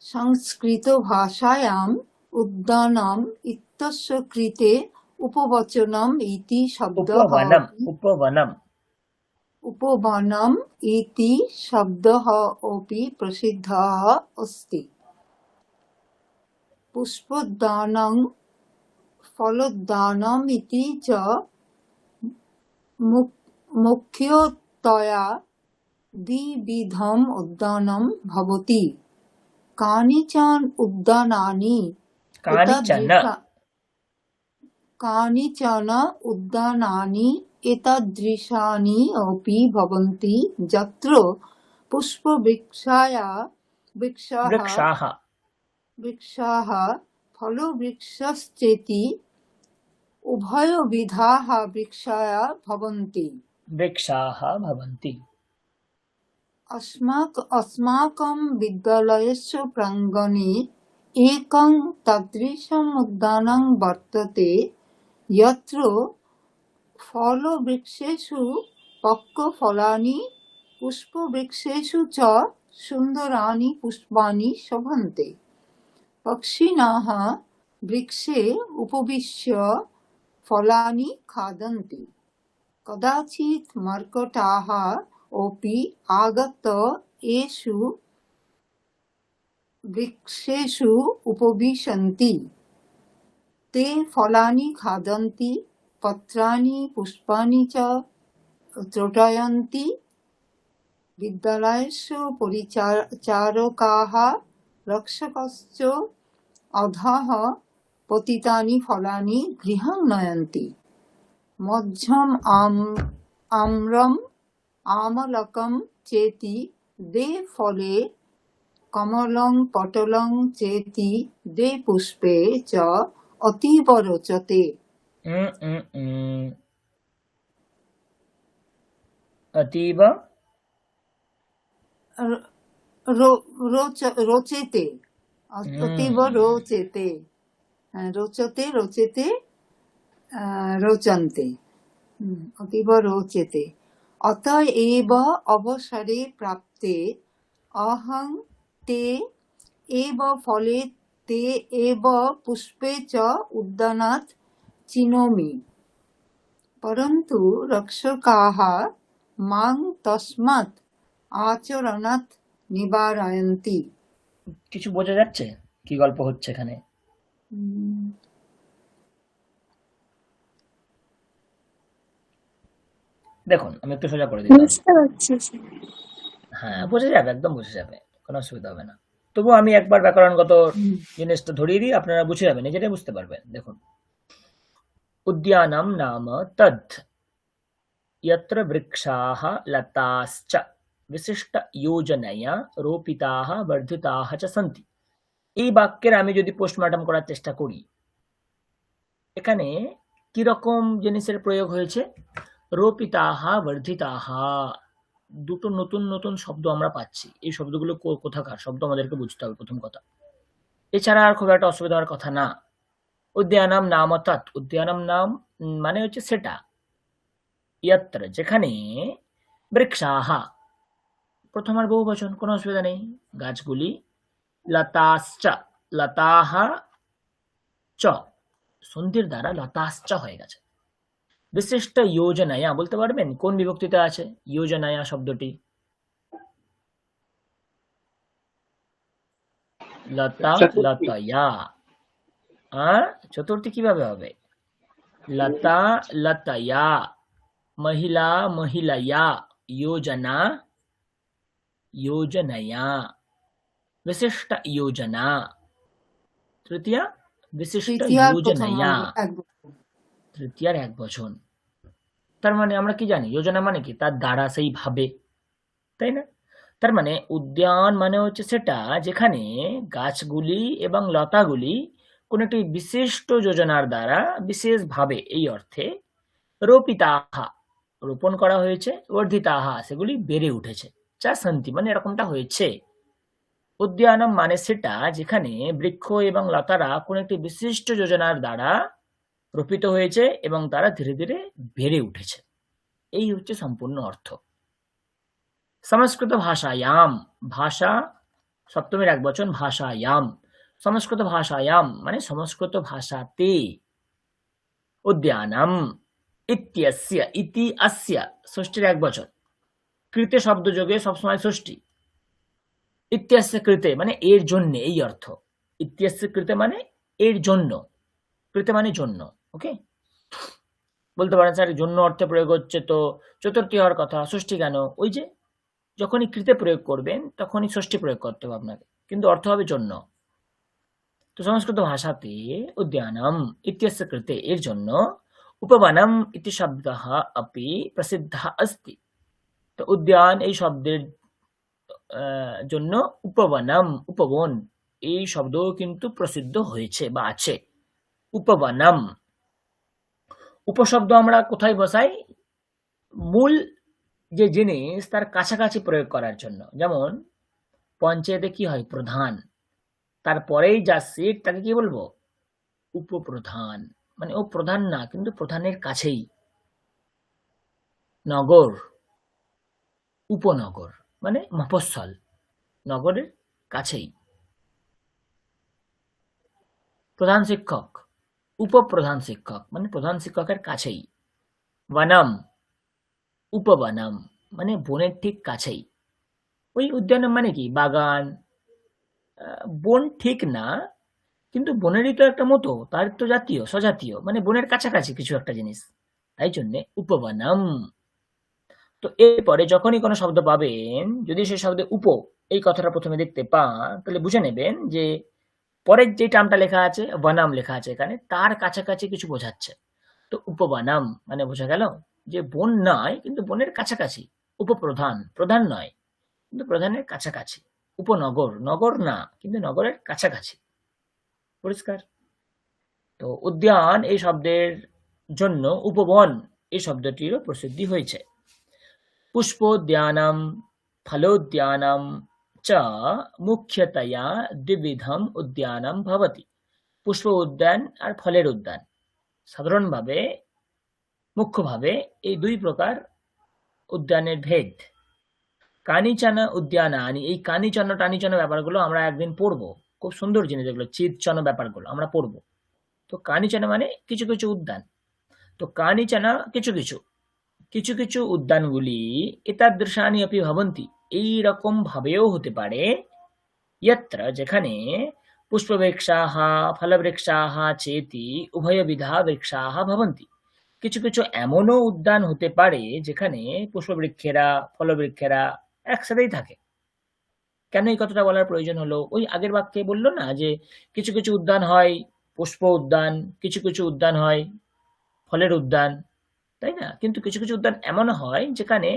সংস্কৃত ভাষায়াম উদ্যানম ইত্যস্য কৃতে উপবচনম ইতি শব্দঃ উপবনম উপবনম उपवनम् इति शब्दः अपि प्रसिद्धः अस्ति। पुष्पोद्यानं फलोद्यानम् इति च मुख्यतया द्विविधम् उद्यानं भवति। कानिचन उद्यानानि कानिचन उद्यानानि एतादृशानि अपि भवन्ति यत्र वृक्षाः फलवृक्षश्चेति उभयविधाः वृक्षाः भवन्ति। अस्माकं विद्यालयस्य प्राङ्गणे एकं तादृशम् उद्यानं वर्तते यत्र फलवृक्षेषु पक्वफलानि पुष्पवृक्षेषु च सुन्दराणि पुष्पाणि शोभन्ते। पक्षिणः वृक्षे उपविश्य फलानि खादन्ति। कदाचित् मर्कटाः अपि आगत्य एषु वृक्षेषु उपविशन्ति। ते फलानि खादन्ति, पत्राणि पुष्पाणि च त्रोटयन्ति। विद्यालयस्य परिचारकाः रक्षकश्च अधः पतितानि फलानि गृहं नयन्ति। मध्यम् आम्रम् आमलकं चेति दे फले, कमलं पटलं चेति दे पुष्पे च अतीव रोचते। अतीव रोचते अतीव रोचते रोचते रोचते रोचन्ते अतीव रोचते। अतएव अवसरे प्राप्ते अहं ते एव फले ते एव पुष्पे च उद्यानात् चिनोमि परन्तु रक्षकाः मां तस्मात् आचरणात् निवारयन्ति। কিছু বোঝা যাচ্ছে কি গল্প হচ্ছে এখানে? দেখুন আমি একটু সোজা করে দিলাম। বুঝতে পারছি স্যার। হ্যাঁ বোঝা যাবে, একদম বোঝা যাবে, কোনো অসুবিধা হবে না। তবুও আমি একবার ব্যাকরণগত জিনিসটা ধরিয়ে দিই, আপনারা বুঝে যাবেন, নিজেরাই বুঝতে পারবেন। দেখুন, উদ্যানম নাম তদ यत्र वृक्षाः लताश्च विशिष्ट योजनया रोपिताः वर्धिताः च सन्ति। এই বাক্যের আমি যদি পোস্টমর্টম করার চেষ্টা করি, এখানে কি রকম জিনিসের প্রয়োগ হয়েছে? রোপিতাহা বর্ধিতাহা, দুটো নতুন নতুন শব্দ আমরা পাচ্ছি। এই শব্দগুলো কোথাকার শব্দ আমাদেরকে বুঝতে হবে প্রথম কথা। এছাড়া আর খুব একটা অসুবিধা হওয়ার কথা না। উদ্যানম নাম তৎ, উদ্যানম নাম মানে হচ্ছে সেটা, यत्र যেখানে, বৃক্ষাহা প্রথম আর বহু বচন, কোনো অসুবিধা নেই, গাছগুলি, লতাশ্চ লতাহা চ সন্ধির দ্বারা লতাশ্চ হয়ে গেছে। বিশিষ্ট যোজনায়া বলতে পারবেন কোন বিভক্তিতে আছে যোজনায়া শব্দটি? লতা লতয়া, চতুর্থী কিভাবে হবে? লতা লতয়া, महिला महिलया, योजना योजनया, विशिष्ट योजना, तृतीय विशिष्ट তৃতীয়ার প্রথম योजनया, একবচন। তৃতীয়ার এক বচন। তার মানে আমরা কি জানি যোজনা মানে কি? তার দ্বারা, সেই ভাবে, তাই না? তার মানে উদ্যান মানে হচ্ছে সেটা যেখানে গাছগুলি এবং লতাগুলি কোন একটি বিশিষ্ট যোজনার দ্বারা বিশেষভাবে, এই অর্থে, রোপিতাহা রোপণ করা হয়েছে, বর্ধিতাহা সেগুলি বেড়ে উঠেছে, চা সন্তি মানে এরকমটা হয়েছে। উদ্যানম মানে সেটা যেখানে বৃক্ষ এবং লতারা কোন একটি বিশিষ্ট যোজনার দ্বারা রোপিত হয়েছে এবং তারা ধীরে ধীরে বেড়ে উঠেছে। এই হচ্ছে সম্পূর্ণ অর্থ। সংস্কৃত ভাষায়াম, ভাষা সপ্তমীর এক বচন, ভাষায়াম, সংস্কৃত ভাষায়াম মানে সংস্কৃত ভাষাতে, উদ্যানম ইত্যস্য ইতি অস্য ষষ্ঠীর এক বচন, কৃতে শব্দ যোগে সবসময় ষষ্ঠী, ইত্যস্য কৃতে মানে এর জন্য, এই অর্থ, ইত্যস্য কৃতে মানে এর জন্য, কৃতে মানে জন্য। ওকে, বলতে পারেন স্যার জন্য অর্থে প্রয়োগ হচ্ছে তো চতুর্থী হওয়ার কথা, ষষ্ঠী কেন? ওই যে যখনই কৃতে প্রয়োগ করবেন তখনই ষষ্ঠী প্রয়োগ করতে হবে আপনাকে, কিন্তু অর্থ হবে জন্য। তো সংস্কৃত ভাষাতে উদ্যানম ইত্যস্য কৃতে এর জন্য, উপবনম ইতি শব্দः अपि प्रसिद्धः अस्ति। তো উদ্যান এই শব্দের জন্য উপবনম, উপবন এই শব্দ কিন্তু প্রসিদ্ধ হয়েছে বা আছে। উপবনম, উপশব্দ আমরা কোথায় বসাই? মূল যে জিনিস তার কাছাকাছি প্রয়োগ করার জন্য। যেমন পঞ্চায়েতে কি হয়? প্রধান, তারপরেই যা সিট তাকে কি বলবো? উপপ্রধান, মানে ও প্রধান না কিন্তু প্রধানের কাছেই। নগর, উপনগর মানে মফস্বল, নগরের কাছেই। প্রধান শিক্ষক, উপপ্রধান শিক্ষক মানে প্রধান শিক্ষকের কাছেই। বনম, উপবনম মানে বনের ঠিক কাছেই। ওই উদ্যানম মানে কি? বাগান, বন ঠিক না কিন্তু বনেরই তো একটা মতো, তার তো জাতীয় স্বজাতীয়, মানে বনের কাছাকাছি কিছু একটা জিনিস, তাই জন্যে উপবনম। তো এরপরে যখনই কোনো শব্দ পাবেন, যদি সেই শব্দে উপ এই কথাটা প্রথমে দেখতে পান, তাহলে বুঝে নেবেন যে পরের যে টার্মটা লেখা আছে, বনাম লেখা আছে এখানে, তার কাছাকাছি কিছু বোঝাচ্ছে। তো উপবনম মানে বোঝা গেল যে বন নয় কিন্তু বনের কাছাকাছি। উপপ্রধান, প্রধান নয় কিন্তু প্রধানের কাছাকাছি। উপনগর, নগর না কিন্তু নগরের কাছাকাছি। পরিষ্কার? তো উদ্যান এই শব্দের জন্য উপবন এই শব্দটিরও প্রসিদ্ধি হয়েছে। পুষ্পোদ্যানম ফলোদ্যানম চ মুখ্যতয়া দ্বিবিধম উদ্যানম ভবতি। পুষ্প উদ্যান আর ফলের উদ্যান সাধারণভাবে মুখ্যভাবে এই দুই প্রকার উদ্যানের ভেদ। কানিচন উদ্যানানি, এই কানিচন টানিচন ব্যাপারগুলো আমরা একদিন পড়বো। খুব সুন্দর জিনিস এগুলো, চিৎচন ব্যাপারগুলো আমরা পড়বো। তো কানিচন মানে কিছু কিছু উদ্যান। তো কানিচন কিছু কিছু, কিছু কিছু উদ্যানগুলি এতাদৃশানি অপি ভবন্তি, এই রকম ভাবেও হতে পারে, यत्र যেখানে পুষ্পবৃক্ষাः ফলবৃক্ষাः চেতি উভয়বিধা বৃক্ষাः ভবন্তি। কিছু কিছু এমনও উদ্যান হতে পারে যেখানে পুষ্পবৃক্ষেরা ফলবৃক্ষেরা একসাথেই থাকে। কেন এই কথাটা বলার প্রয়োজন হলো? ওই আগের বাক্যে বললো না যে কিছু কিছু উদ্যান হয় পুষ্প উদ্যান, কিছু কিছু উদ্যান হয় ফলের উদ্যান, তাই না? কিন্তু কিছু কিছু উদ্যান এমন হয় যেখানে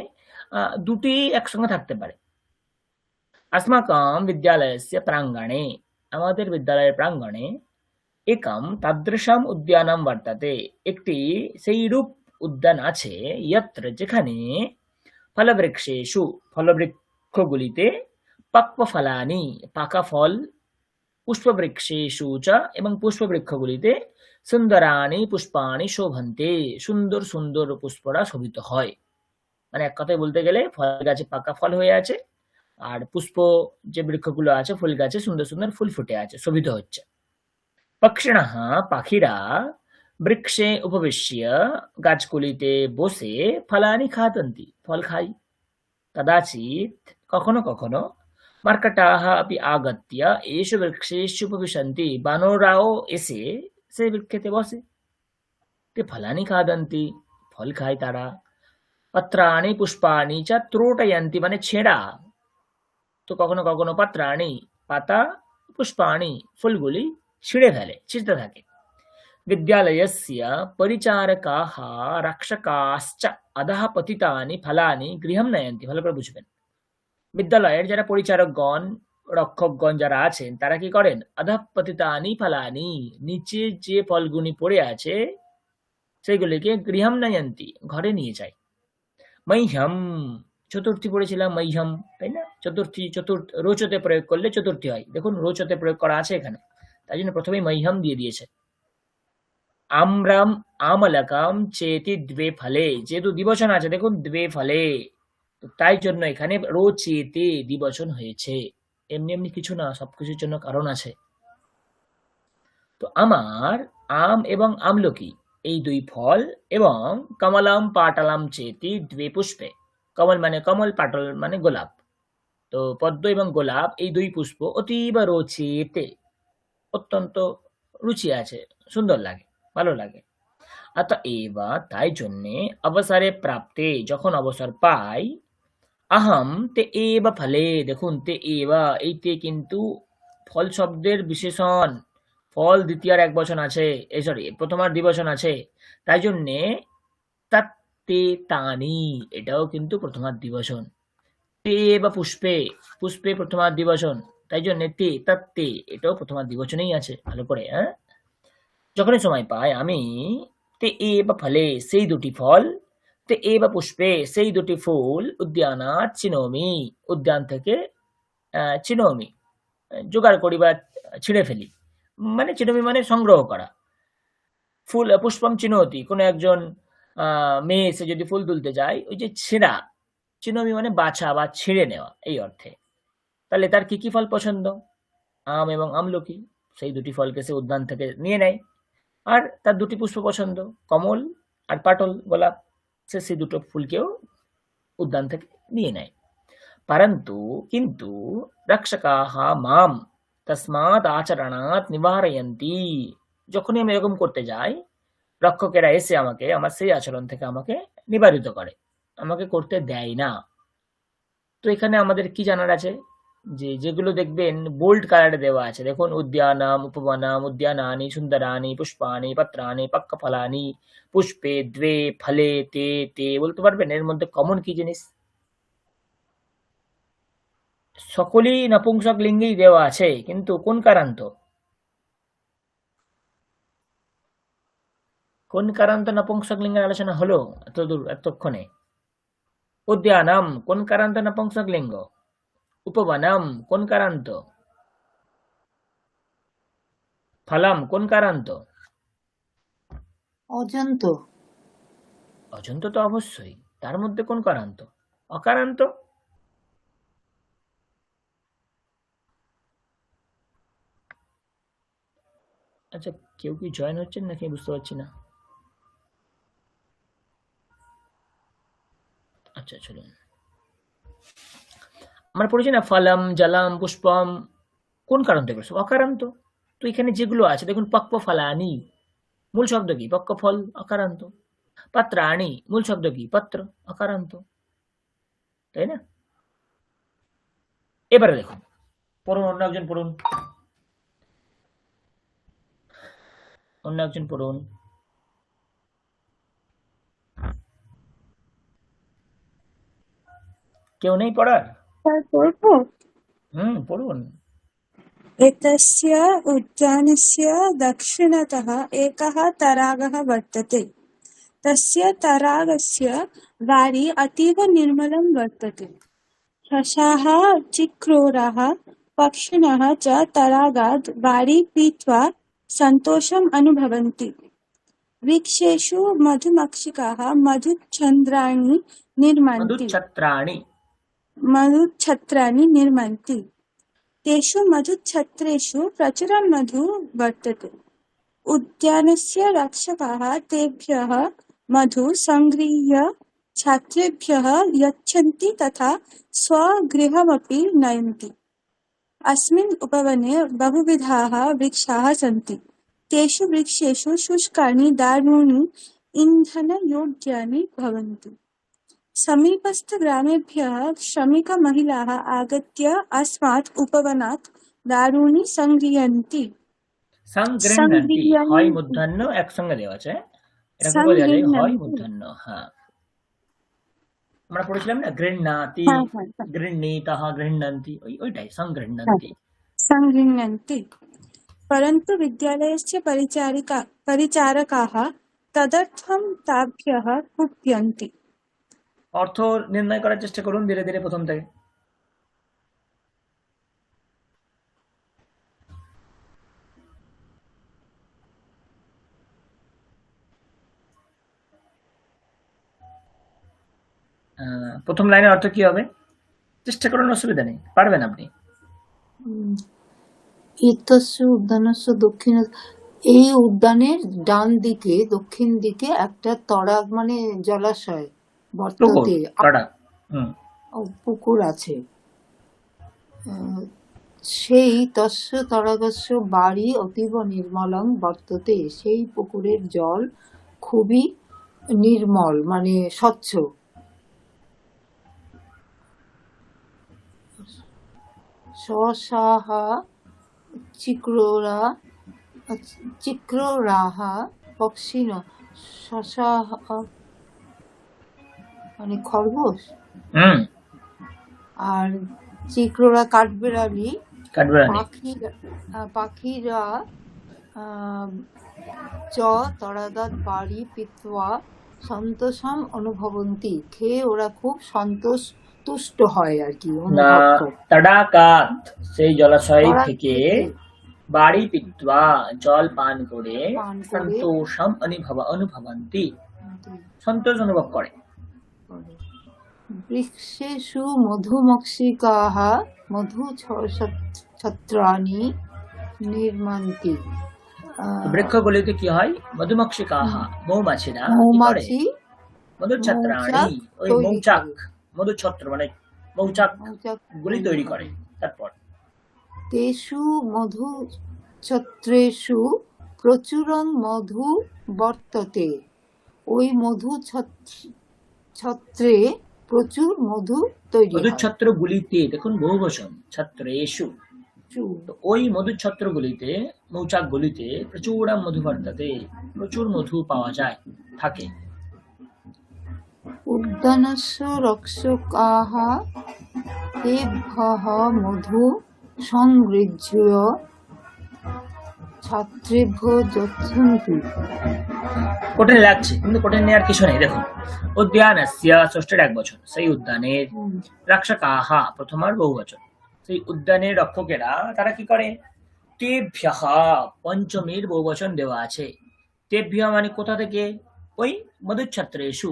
দুটি একসঙ্গে থাকতে পারে। अस्माकं विद्यालयस्य प्राङ्गणे, আমাদের বিদ্যালয়ের প্রাঙ্গণে একম তাদৃশম উদ্যানম বর্ততে, একটি সেইরূপ উদ্যান আছে, यत्र যেখানে ফলবৃক্ষেষু ফলবৃক্ষগুলিতে পাক্বফলানি পাকা ফল, পুষ্পবৃক্ষেষু চ এবং পুষ্পবৃক্ষগুলিতে সুন্দরানি পুষ্পাণি শোভন্তে সুন্দর সুন্দর পুষ্পরা শোভিত হয়। মানে এক কথায় বলতে গেলে ফল গাছে পাকা ফল হয়ে আছে, আর পুষ্প যে বৃক্ষগুলো আছে ফুল গাছে সুন্দর সুন্দর ফুল ফুটে আছে, শোভিত হচ্ছে। পক্ষিণঃ পাখিরা বৃক্ষে উপবিশ্য গাছগুলিতে বসে ফলানি খাদন্তি ফল খায়। কদাচিৎ কখনো কখনো মার্কটাः अपि आगत्य एषु वृक्षेषु उपविशन्ति, বানররাও এসে সেই বৃক্ষেতে বসে। ते फलानि खादन्ति ফল খায় তারা। পত্রাণি পুষ্পাণি চ ত্রোটয়ন্তি মানে ছেঁড়া। তো কখনো কখনো পত্রাণি পাতা, পুষ্পাণি ফুলগুলি ছিঁড়ে ফেলে, ছিঁড়তে থাকে। বিদ্যালয়স্য পরিচারকাः রক্ষকাশ্চ অধঃ পতিতানি ফলানি গৃহম নয়ন্তি, ভালো করে বুঝবেন। বিদ্যালয়ের যারা পরিচারকগণ রক্ষকগণ যারা আছেন তারা কি করেন? অধঃ পতিতানি ফলানি, নিচে যে ফলগুলি পড়ে আছে সেগুলিকে গৃহম নয়ন্তি ঘরে নিয়ে যায়। মহ্যম চতুর্থী পড়েছিলাম, মহ্যম, তাই না? চতুর্থী রোচতে প্রয়োগ করলে চতুর্থী হয়। দেখুন রোচতে প্রয়োগ করা আছে এখানে, তাই জন্য প্রথমেই মহ্যম দিয়ে দিয়েছে। আম্রাম আমলকাম চেতি দ্বে ফলে, যেহেতু দ্বিবচন আছে দেখুন দ্বে ফলে, তো তাই জন্য এখানে রোচেতে দ্বিবচন হয়েছে। এমনি এমনি কিছু না, সবকিছুর জন্য কারণ আছে। তো আমার আম এবং আমলকি এই দুই ফল, এবং কমলাম পাটালাম চেতি দ্বে পুষ্পে, কমল মানে কমল, পাটল মানে গোলাপ। তো পদ্ম এবং গোলাপ এই দুই পুষ্প অতীব রোচেতে, অত্যন্ত রুচি আছে, সুন্দর লাগে, ভালো লাগে। অতএব তাই জন্যে অবসরে প্রাপ্তে যখন অবসর পাই, আহম তে এব ফলে, দেখুন তে এবা, এই তে কিন্তু ফল শব্দের বিশেষণ। ফল দ্বিতীয়ার এক বচন আছে, এই সরি প্রথমার দ্বিবচন আছে, তাই জন্যে তৎ তে তানি এটাও কিন্তু প্রথমার দ্বিবচন। তে বা পুষ্পে, পুষ্পে প্রথমার দ্বিবচন, তাই জন্য তে তৎ তে এটাও প্রথমার দ্বিবচনেই আছে, ভালো করে। হ্যাঁ, যখনই সময় পাই আমি, তে এব ফলে সেই দুটি ফল, তে এব পুষ্পে সেই দুটি ফুল, উদ্যানাৎ চিনোমি উদ্যান থেকে চিনোমি জোগাড় করি বা ছিঁড়ে ফেলি। মানে চিনোমি মানে সংগ্রহ করা। ফুল পুষ্পম চিনতি, কোনো একজন মেয়ে এসে যদি ফুল তুলতে যায়, ওই যে ছেঁড়া, চিনোমি মানে বাছা বা ছিঁড়ে নেওয়া এই অর্থে। তাহলে তার কি কি ফল পছন্দ? আম এবং আমলকি, সেই দুটি ফলকে সে উদ্যান থেকে নিয়ে নেয়। আর তার দুটি পুষ্প পছন্দ, কমল আর পাটল গোলাপ, সে সেই দুটো ফুলকেও উদ্যান থেকে নিয়ে নেয়। পরন্তু কিন্তু রক্ষকাः মাম তস্মাৎ আচরণাৎ নিবারয়ন্তি, যখনই আমি এরকম করতে যাই, রক্ষকেরা এসে আমাকে আমার সেই আচরণ থেকে আমাকে নিবারিত করে, আমাকে করতে দেয় না। তো এখানে আমাদের কি জানার আছে? যে যেগুলো দেখবেন বোল্ড কালারে দেওয়া আছে, দেখুন উদ্যানাম উপবনাম উদ্যানানি সুন্দরানি পুষ্পানি পত্রানি পাক্কফলানি পুষ্পে দ্বে ফলে তে তে, বলতে পারবেন এর মধ্যে কমন কি জিনিস? সকলেই নপুংসক লিঙ্গেই দেওয়া আছে, কিন্তু কোন কারান্ত? কোন কারান্ত নপুংসক লিঙ্গের আলোচনা হলো এতক্ষণে? উদ্যানম কোন কারান্ত নপুংসক লিঙ্গ? উপবনম কোন কারান্ত? ফলম কোন কারান্ত? অজন্ত। অজন্ত তো অবশ্যই, তার মধ্যে কোন কারান্ত? অকারান্ত। আচ্ছা, কেউ কি জয়েন হচ্ছেন নাকি বুঝতে পারছি না। আচ্ছা চলুন, আমরা পড়েছি না ফলম জলম পুষ্পম, কোন কারান্তে করেছে? অকারান্ত। তো এখানে যেগুলো আছে দেখুন, পক্ক ফলানি মূল শব্দ কি? পক্ক ফল, অকারান্ত। পত্রাণি মূল শব্দ কি? পত্র, অকারান্ত। তাই না? এবারে দেখুন, পড়ুন, অন্য একজন পড়ুন, অন্য একজন পড়ুন। কেউ নেই পড়ার? স্যার পড়বো? পড়ুন। एतस्य उद्यानस्य दक्षिणतः एकः तडागः वर्तते। तस्य तडागस्य वारि अतीव निर्मलं वर्तते। शशाः चिक्रोराः पक्षिणः च तडागात् वारि पीत्वा सन्तोषम् अनुभवन्ति। वृक्षेषु मधुमक्षिकाः मधुच्छन्द्राणि निर्मन्ति। मधुच्छत्राणि निर्मन्ति। तेषु मधुच्छत्रेषु प्रचुरं मधु वर्तते। उद्यानस्य रक्षकाः तेभ्यः मधु सङ्गृह्य छात्रेभ्यः यच्छन्ति तथा स्वगृहमपि नयन्ति। अस्मिन् उपवने बहुविधाः वृक्षाः सन्ति। तेषु वृक्षेषु शुष्कानि दारूणि इन्धनयोग्यानि भवन्ति। समीपस्थग्रामेभ्यः श्रमिकमहिलाः आगत्य अस्मात् उपवनात् दारूणि सङ्गृह्णन्ति। সংগৃহ্ণন্তি, হয় মূর্ধন্য একসঙ্গে দেওয়া আছে, এরকম করে দেওয়া যায়, হয় মূর্ধন্য। হ্যাঁ, আমরা পড়েছিলাম না গৃহ্ণাতি, গৃহ্ণীতঃ, গৃহ্ণন্তি, ওইটাই সংগৃহ্ণন্তি। सङ्गृह्णन्ति। परन्तु विद्यालयस्य परिचारकाः तदर्थं ताभ्यः कुप्यन्ति। অর্থ নির্ণয় করার চেষ্টা করুন ধীরে ধীরে প্রথম থেকে। প্রথম লাইনের অর্থ কি হবে? চেষ্টা করুন, অসুবিধা নেই, পারবেন আপনি। এতস্য উদ্যানস্য দক্ষিণ, এই উদ্যানের ডান দিকে দক্ষিণ দিকে একটা তড়াগ মানে জলাশয় বর্ততে, পুকুর আছে। সেই তস্য তড়াগস্য বাড়ি অতীব নির্মলং বর্ততে, সেই পুকুরের জল খুবই নির্মল মানে স্বচ্ছ। শশাः চিক্রোরাः পক্ষিণঃ, শশাः মানে খরগোশ, আর চিক্রোরা কাঠবেড়ালি, পাখিরা চ তড়াগাৎ বাড়ি পিত্বা সন্তোষম অনুভবন্তি, খেয়ে ওরা খুব তুষ্ট হয় আর কি, অনুভব করে। তড়াগাৎ সেই জলাশয় থেকে, বাড়ি পিত্বা জল পান করে, সন্তোষম অনুভবন্তি সন্তোষ অনুভব করে। বৃক্ষেষু মধুমক্ষিকাः মধুছত্রাণি নির্মান্তি, বৃক্ষগুলিতে কি হয়? মধুমক্ষিকাः মৌমাছিরা মধুছত্রাণি, ওই মৌচাক, মধুছত্র মানে মৌচাক গুলি তৈরি করে। তারপর তেষু মধুছত্রেষু প্রচুরং মধু বর্ততে, ওই মধুছত্রে প্রচুর মধু তৈরি হয়। মধুছত্রগুলিতে, দেখুন বহুবচন, ছত্রেষু, ওই মধুছত্রগুলিতে, মৌচাকগুলিতে প্রচুর মধু বর্ততে, প্রচুর মধু পাওয়া যায়, থাকে। উদ্যানস্য রক্ষকাः তেভ্যः মধু সংগৃহ্য ছাত্রেভ্যো যচ্ছন্তি। কঠিন লাগছে, কিন্তু কঠিন নেওয়ার কিছু নেই। দেখুন, উদ্যানস্য ষষ্ঠের এক বচন, সেই উদ্যানের, রক্ষকাः প্রথমার বহুবচন, সেই উদ্যানের রক্ষকেরা তারা কি করে? তেভ্যः পঞ্চমীর বহুবচন দেওয়া আছে। তেভ্য মানে কোথা থেকে? ওই মধুছত্রেষু,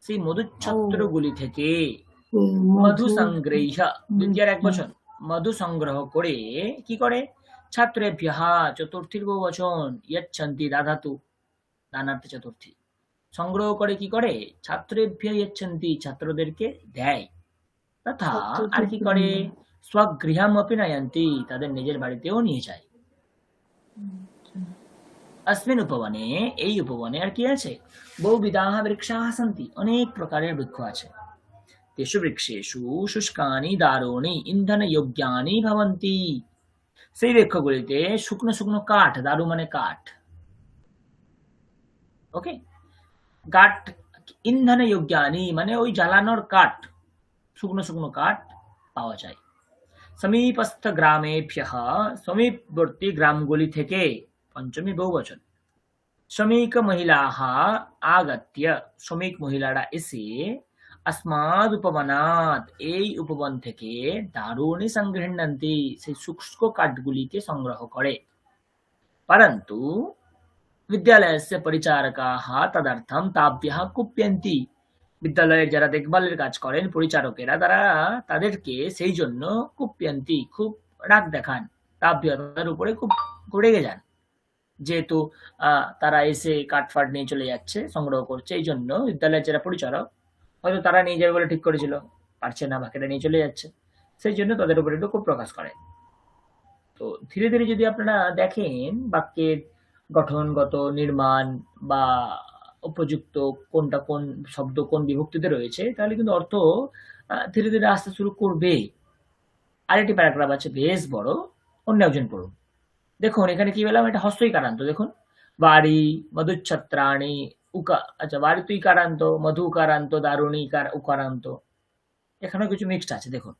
সেই মধুছত্রগুলি থেকে এই মধু মধু সংগ্রহ, দ্বিতীয় এক বচন, মধু সংগ্রহ করে কি করে? ছাত্রেভ্যঃ, চতুর্থীর বহুবচন, ইয়চ্ছন্তি দাধাতু, দানার্থে চতুর্থী, সংগ্রহ করে কি করে? ছাত্রেভ্য ইয়চ্ছন্তি, ছাত্রদেরকে দেয়। তথা আর কি করে? স্বগৃহম অপি নয়ন্তি, তাদের নিজের বাড়িতেও নিয়ে যায়। अस्मिन् उपवने, এই উপবনে আর কি আছে? বহুবিধাः বৃক্ষাः সन्ति, অনেক প্রকারের বৃক্ষ আছে। তেষু বৃক্ষেষু শুষ্কানি দারুণি ইন্ধনযোগ্যানি ভবন্তি, সেই বৃক্ষগুলিতে শুকনো শুকনো কাঠ, দারু মানে কাঠ, ওকে, কাঠ, ইন্ধনযোগ্যানি মানে ওই জ্বালানোর কাঠ, শুকনো শুকনো কাঠ পাওয়া যায়। সমীপস্থ গ্রামেভ্যঃ, সমীপবর্তী গ্রামগুলি থেকে, পঞ্চমী বহুবচন, শ্রমিক মহিলাः আগত্য, শ্রমিক মহিলারা এসে, अस्माद् उपवनात्, এই উপবন থেকে, দারুণি সংগৃহ্ণন্তি, সেই শুষ্ক কাঠগুলিকে সংগ্রহ করে। परन्तु विद्यालयस्य परिचारकाः तदर्थं ताभ्यः कुप्यन्ति, বিদ্যালয়ের যারা দেখভালের কাজ করেন, পরিচারকেরা, তারা তাদেরকে সেই জন্য কুপ্যন্তি, খুব রাগ দেখান, তাভ্য, তাদের উপরে খুব রেগে যান, যেহেতু তারা এসে কাঠফাট নিয়ে চলে যাচ্ছে, সংগ্রহ করছে, এই জন্য বিদ্যালয়ের যারা পরিচারক, হয়তো তারা নিয়ে যাবে বলে ঠিক করেছিল, পারছে না, বাকিটা নিয়ে চলে যাচ্ছে, সেই জন্য তাদের উপরে একটু ক্ষোভ প্রকাশ করে। তো ধীরে ধীরে যদি আপনারা দেখেন বাক্যের গঠনগত নির্মাণ বা উপযুক্ত কোনটা কোন শব্দ কোন বিভক্তিতে রয়েছে, তাহলে কিন্তু অর্থ ধীরে ধীরে আসতে শুরু করবে। আরেকটি প্যারাগ্রাফ আছে বেশ বড়, অন্য একজন পড়ুন। দেখুন এখানে কি বললাম, এটা হস্যইকারান্ত। দেখুন, বাড়ি, মধুচ্ছত্রাণি, উকা, আচ্ছা, বাড়ি তুই কারান্ত, মধু কারান্ত, দারুণী উকারান্ত, এখানেও কিছু মিক্সড আছে। দেখুন,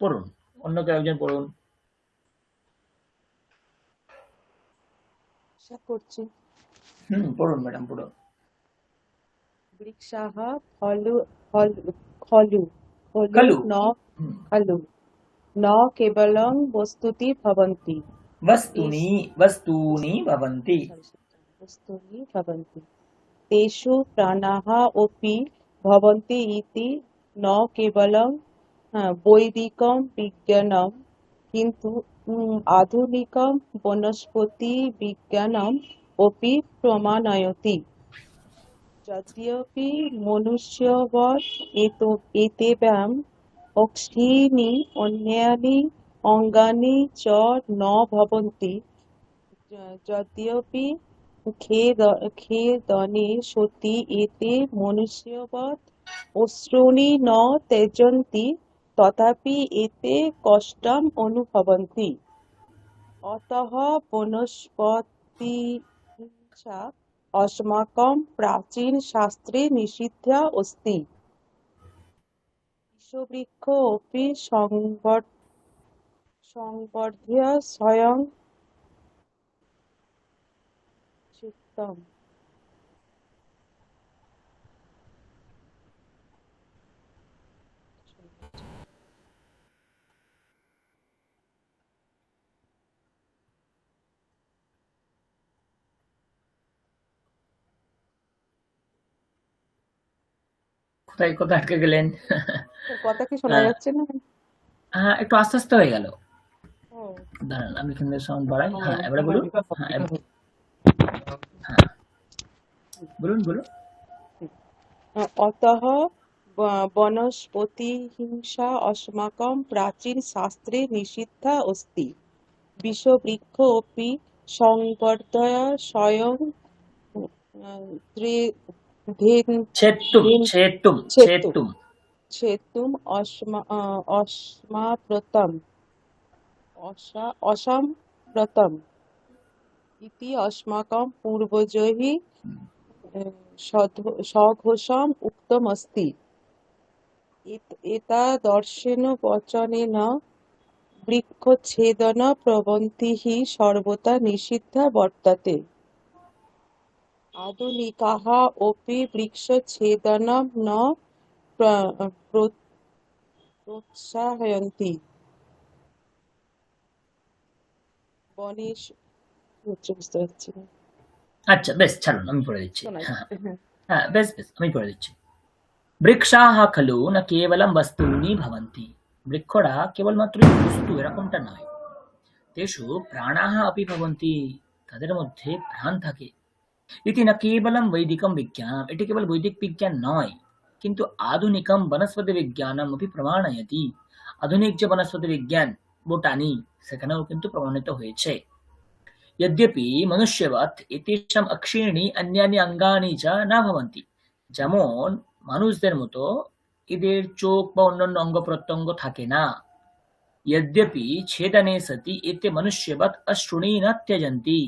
পড়ুন, অন্য কেউ একজন পড়ুন। আশা করছি। পড়ুন ম্যাডাম, পড়ুন। বৃক্ষাः খলু খলু খলু ন খলু ন কেবলং বস্তুতি ভবন্তি, वस्तूनि वस्तूनि भवन्ति। বস্তুনি ভবন্তি, তেষু প্রাণাः অপি ভবন্তি ইতি ন কেবলং বৈদিকং বিজ্ঞানম কিন্তু আধুনিকং বনস্পতি বিজ্ঞানম অপি প্রমাণয়তি। যদ্যপি মনুষ্যবৎ এতেব্যাং অক্ষীণি অন্যানি অঙ্গানি চ ন ভবন্তি, যদ্যপি খেদনে সতি এতে মনুষ্যবৎ অশ্রুণি ন ত্যজন্তি তথাপি এতে কষ্টম অনুভবন্তি। অতঃ বনস্পতিহিংসা अस्माकं प्राचीन शास्त्रे निषिद्धा अस्ति। विश्ववृक्षो अपि संवर्ध्य स्वयं चित्तम्। কোথায় আটকে গেলেন? কথা কি শোনা যাচ্ছে না? হ্যাঁ, একটু আস্তে আস্তে হয়ে গেল। ও দাঁড়ান, আমি এখানে সাউন্ড বাড়াই। হ্যাঁ, এবারে বলুন। হ্যাঁ, বলুন। অতঃ বনস্পতিহিংসা अस्माकं प्राचीन शास्त्रे निषिद्धा अस्ति। विश्ववृक्षो अपि संवर्ध्य स्वयं छेत्तुम् असम्प्रतम् इति अस्माकं पूर्वजैः सघोषम् उक्तमस्ति। एतादृशेन वचनेन वृक्षच्छेदन प्रवृत्तिः सर्वथा निषिद्धा वर्तते। आधुनिकाः अपि वृक्षच्छेदनं न प्रोत्साहयन्ति। আচ্ছা, বেশ, ছাড়ুন, আমি পড়ে দিচ্ছি। হ্যাঁ, বেশ, আমি পড়ে দিচ্ছি। বৃক্ষাः খলু না কেবলম বস্তুনি ভবন্তি। বৃক্ষরা কেবলমাত্র বস্তু এরকমটা নয়, তেষু প্রাণাः अपि ভবন্তি, তাদের মধ্যে প্রাণ থাকে। ইতি না কেবলম বৈদিকম বিজ্ঞানম, এটি কেবল বৈদিক বিজ্ঞান নয়, কিন্তু আধুনিকম বনস্পতি বিজ্ঞানম अपि প্রমাণয়তি। আধুনিক যে বনস্পতি বিজ্ঞান, বোটানি, সেখানেও কিন্তু প্রমাণিত হয়েছে। यद्यपि मनुष्यवत् एतेषाम् अक्षीणि अन्यानि अङ्गानि च न भवन्ति, যেমন মানুষদের মতো এদের চোখ বা অন্যান্য অঙ্গ প্রত্যঙ্গ থাকে না। यद्यपि छेदने सति एते मनुष्यवत् अश्रूणि न त्यजन्ति,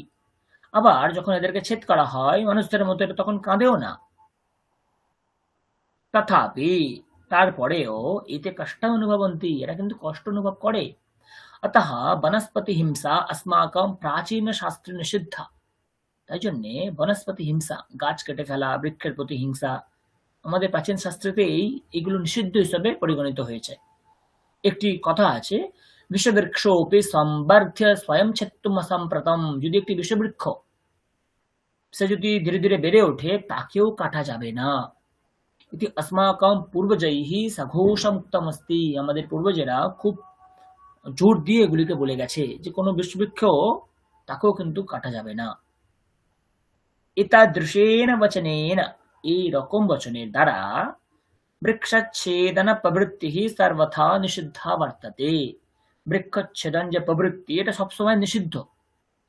আবার যখন এদেরকে ছেদ করা হয় মানুষদের মতো এটা তখন কাঁদেও না। তথাপি, তারপরেও এতে কষ্ট অনুভবন্তি, এরা কিন্তু কষ্ট অনুভব করে। अतः वनस्पति हिंसा अस्माकं प्राचीन शास्त्रे निषिद्धा, তাই জন্যে বনস্পতি হিংসা, গাছ কেটে ফেলা, বৃক্ষের প্রতি হিংসা আমাদের প্রাচীন শাস্ত্রেতেই এগুলো নিষিদ্ধ হিসেবে পরিগণিত হয়েছে। একটি কথা আছে, বিশ্ববৃক্ষোপি সম্বর্ধ্য স্বয়ং ছেত্তুম অসম্প্রতম, যদি একটি বিশ্ববৃক্ষ সে যদি ধীরে ধীরে বেড়ে ওঠে তাকেও কাটা যাবে না। এটি अस्माकं পূর্বজৈঃ সঘোষমুক্তমস্তি, আমাদের পূর্বজেরা খুব জোর দিয়ে এগুলিকে বলে গেছে যে কোনো বিশ্ববৃক্ষ তাকেও কিন্তু কাটা যাবে না। এতাদৃশেন বচনেন, এই রকম বচনের দ্বারা বৃক্ষচ্ছেদন প্রবৃত্তি সর্বথা নিষিদ্ধা বর্ততে, বৃক্ষচ্ছেদন যে প্রবৃত্তি এটা সবসময় নিষিদ্ধ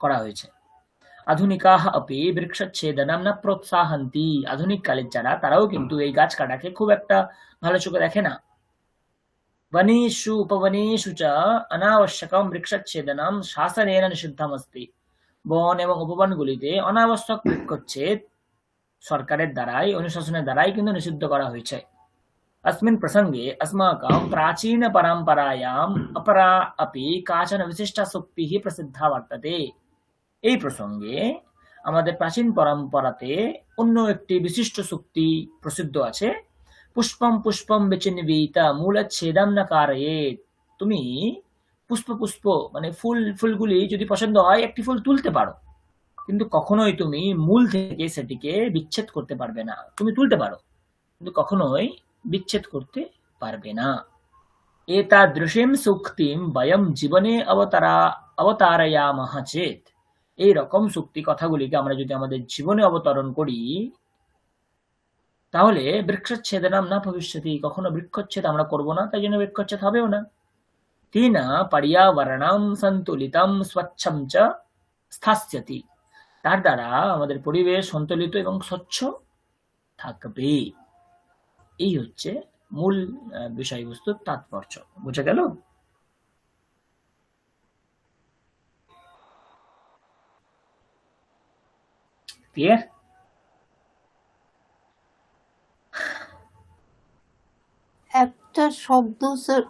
করা হয়েছে। আধুনিকাঃ अपि বৃক্ষচ্ছেদনম ন প্রোৎসাহন্তি, আধুনিক কালের যারা তারাও কিন্তু এই গাছ কাটাকে খুব একটা ভালো চোখে দেখে না। वनेषु उपवनेषु च अनावश्यकं वृक्षच्छेदनं शासनेन निषिद्धमस्ति, বন এবং উপবনগুলিতে অনাবশ্যক বৃক্ষচ্ছেদ সরকারের দ্বারাই, অনুশাসনের দ্বারাই কিন্তু নিষিদ্ধ করা হয়েছে। अस्मिन् प्रसंगे अस्माकं प्राचीन परम्परायाम् अपरा अपि काचन विशिष्टा सूक्तिः प्रसिद्धा वर्तते, এই প্রসঙ্গে আমাদের প্রাচীন পরম্পরাতে অন্য একটি বিশিষ্ট সূক্তি প্রসিদ্ধ আছে। পুষ্পম পুষ্পম বিচিন্বিত মূলচ্ছেদম না কারয়েৎ, তুমি পুষ্প পুষ্প মানে ফুলগুলি যদি পছন্দ হয় একটি ফুল তুলতে পারো, কিন্তু কখনোই তুমি মূল থেকে সেটিকে বিচ্ছেদ করতে পারবে না। তুমি তুলতে পারো কিন্তু কখনোই বিচ্ছেদ করতে পারবে না। এতাদৃশীম সূক্তিম বয়ম জীবনে অবতারয়ামহ চেত, এই রকম সূক্তি কথাগুলিকে আমরা যদি আমাদের জীবনে অবতরণ করি তাহলে বৃক্ষচ্ছেদনম না ভবিষ্যতি, কখনো বৃক্ষচ্ছেদ আমরা করব না, তাই জন্য বৃক্ষচ্ছেদ হবেও না। তেন পর্যাবরণম সন্তুলিতম স্বচ্ছম চ স্থাস্যতি, তার দ্বারা আমাদের পরিবেশ সন্তুলিত এবং স্বচ্ছ থাকবে। এই হচ্ছে মূল বিষয়বস্তুর তাৎপর্য। বুঝে গেল? ক্লিয়ার? একটা শব্দ স্যার,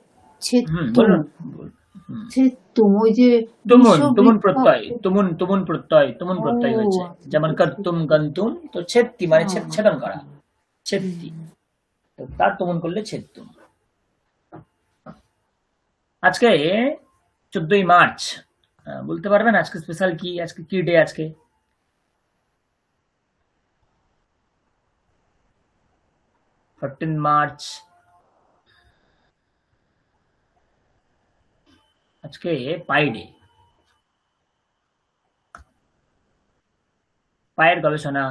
ছেত্তুম, বলুন। ছেত্তুম, ওই যে তুমুন প্রত্যয়, তুমুন প্রত্যয় হয়েছে, যেমন কর্তুম গন্তুম, তো ছেত্তি মানে ছেদন করা, ছেত্তি, তো তার তুমুন করলে ছেত্তুম। আজকে 14ই মার্চ, বলতে পারবেন আজকে স্পেশাল কি, আজকে কি ডে? আজকে 14 মার্চ, আজকে পাই ডে। পায়ের গবেষণা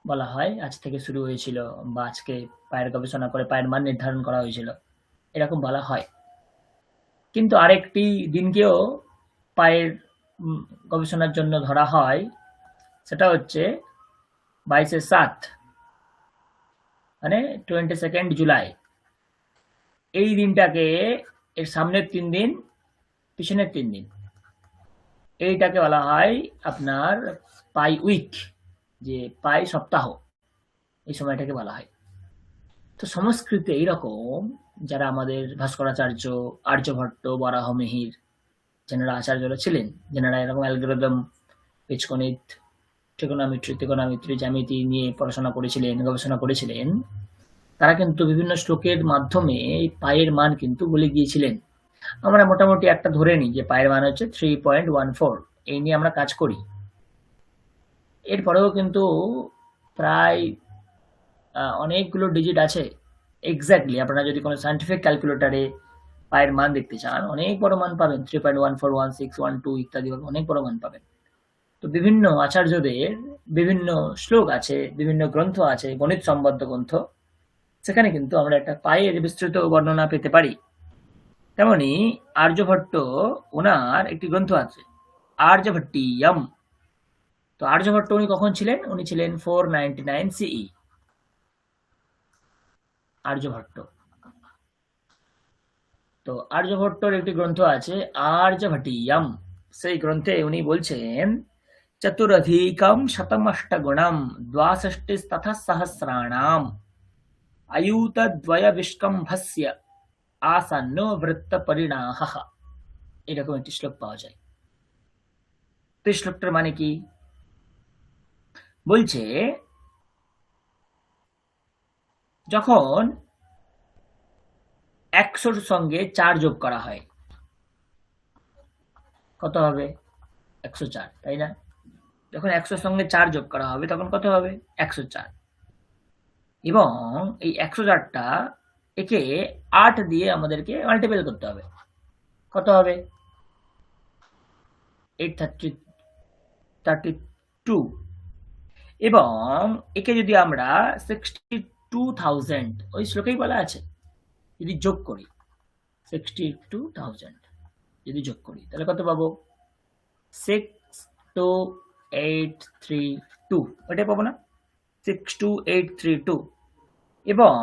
বলা হয় আজ থেকে শুরু হয়েছিল, বা আজকে পায়ের গবেষণা করে পায়ের মান নির্ধারণ করা হয়েছিল, এরকম বলা হয়। কিন্তু আরেকটি দিনকেও পায়ের গবেষণার জন্য ধরা হয়, সেটা হচ্ছে 22/7 মানে 22 জুলাই। এই দিনটাকে, এর সামনের 3 দিন পিছনের 3 দিন, এইটাকে বলা হয় আপনার পাই উইক, যে পাই সপ্তাহ, এই সময়টাকে বলা হয়। তো সংস্কৃতে এইরকম যারা আমাদের ভাস্করাচার্য, আর্যভট্ট, বরাহমিহির যেনারা আচার্যরা ছিলেন, যেনারা এরকম অ্যালগরিদম, বীজগণিত, ট্রিগোনোমেট্রি, জ্যামিতি নিয়ে পড়াশোনা করেছিলেন, গবেষণা করেছিলেন, তারা কিন্তু বিভিন্ন শ্লোকের মাধ্যমে এই পায়ের মান কিন্তু বলে গিয়েছিলেন। আমরা মোটামুটি একটা ধরে নিই যে পায়ের মান হচ্ছে 3.14, এই নিয়ে আমরা কাজ করি। এরপরেও কিন্তু প্রায় অনেকগুলো ডিজিট আছে এক্স্যাক্টলি আপনারা যদি কোনো সায়েন্টিফিক ক্যালকুলেটরে পায়ের মান দেখতে চান অনেক বড় মান পাবেন, 3.141612 ইত্যাদি অনেক বড় মান পাবেন। তো বিভিন্ন আচার্যদের বিভিন্ন শ্লোক আছে, বিভিন্ন গ্রন্থ আছে, গণিত সম্বদ্ধ গ্রন্থ, সেখানে কিন্তু আমরা একটা পায়ের বিস্তৃত বর্ণনা পেতে পারি। তেমনি আর্যভট্ট, ওনার একটি গ্রন্থ আছে আর্যভট্টিয়ম। তো আর্যভট্ট উনি কখন ছিলেন? উনি ছিলেন 499 সিই। আর্যভট্ট, তো আর্যভট্টর একটি গ্রন্থ আছে আর্যভট্টিয়ম। সেই গ্রন্থে উনি বলছেন চতুরধিকম শতমষ্টগুণম দ্বাষষ্টিস্তথা সহস্রাণাম আয়ুতদ্বয়বিষ্কম্ভস্য আসন্ন বৃত্ত পরিণাহ। এরকম একটি শ্লোক পাওয়া যায়। তো এই শ্লোকটার মানে কি? বলছে যখন 100-র সঙ্গে 4 যোগ করা হয় কত হবে? 104, তাই না? যখন 100-র সঙ্গে 4 যোগ করা হবে তখন কত হবে? 104। এবং এই 104টা একে 8 দিয়ে আমাদেরকে মাল্টিপ্লাই করতে হবে। কত হবে? 832। এবং একে যদি আমরা 62,000, ওই শ্লোকেই বলা আছে, যদি যোগ করি 62,000 যদি যোগ করি তাহলে কত পাবো? 62832, ওইটাই পাবো না? 62832। এবং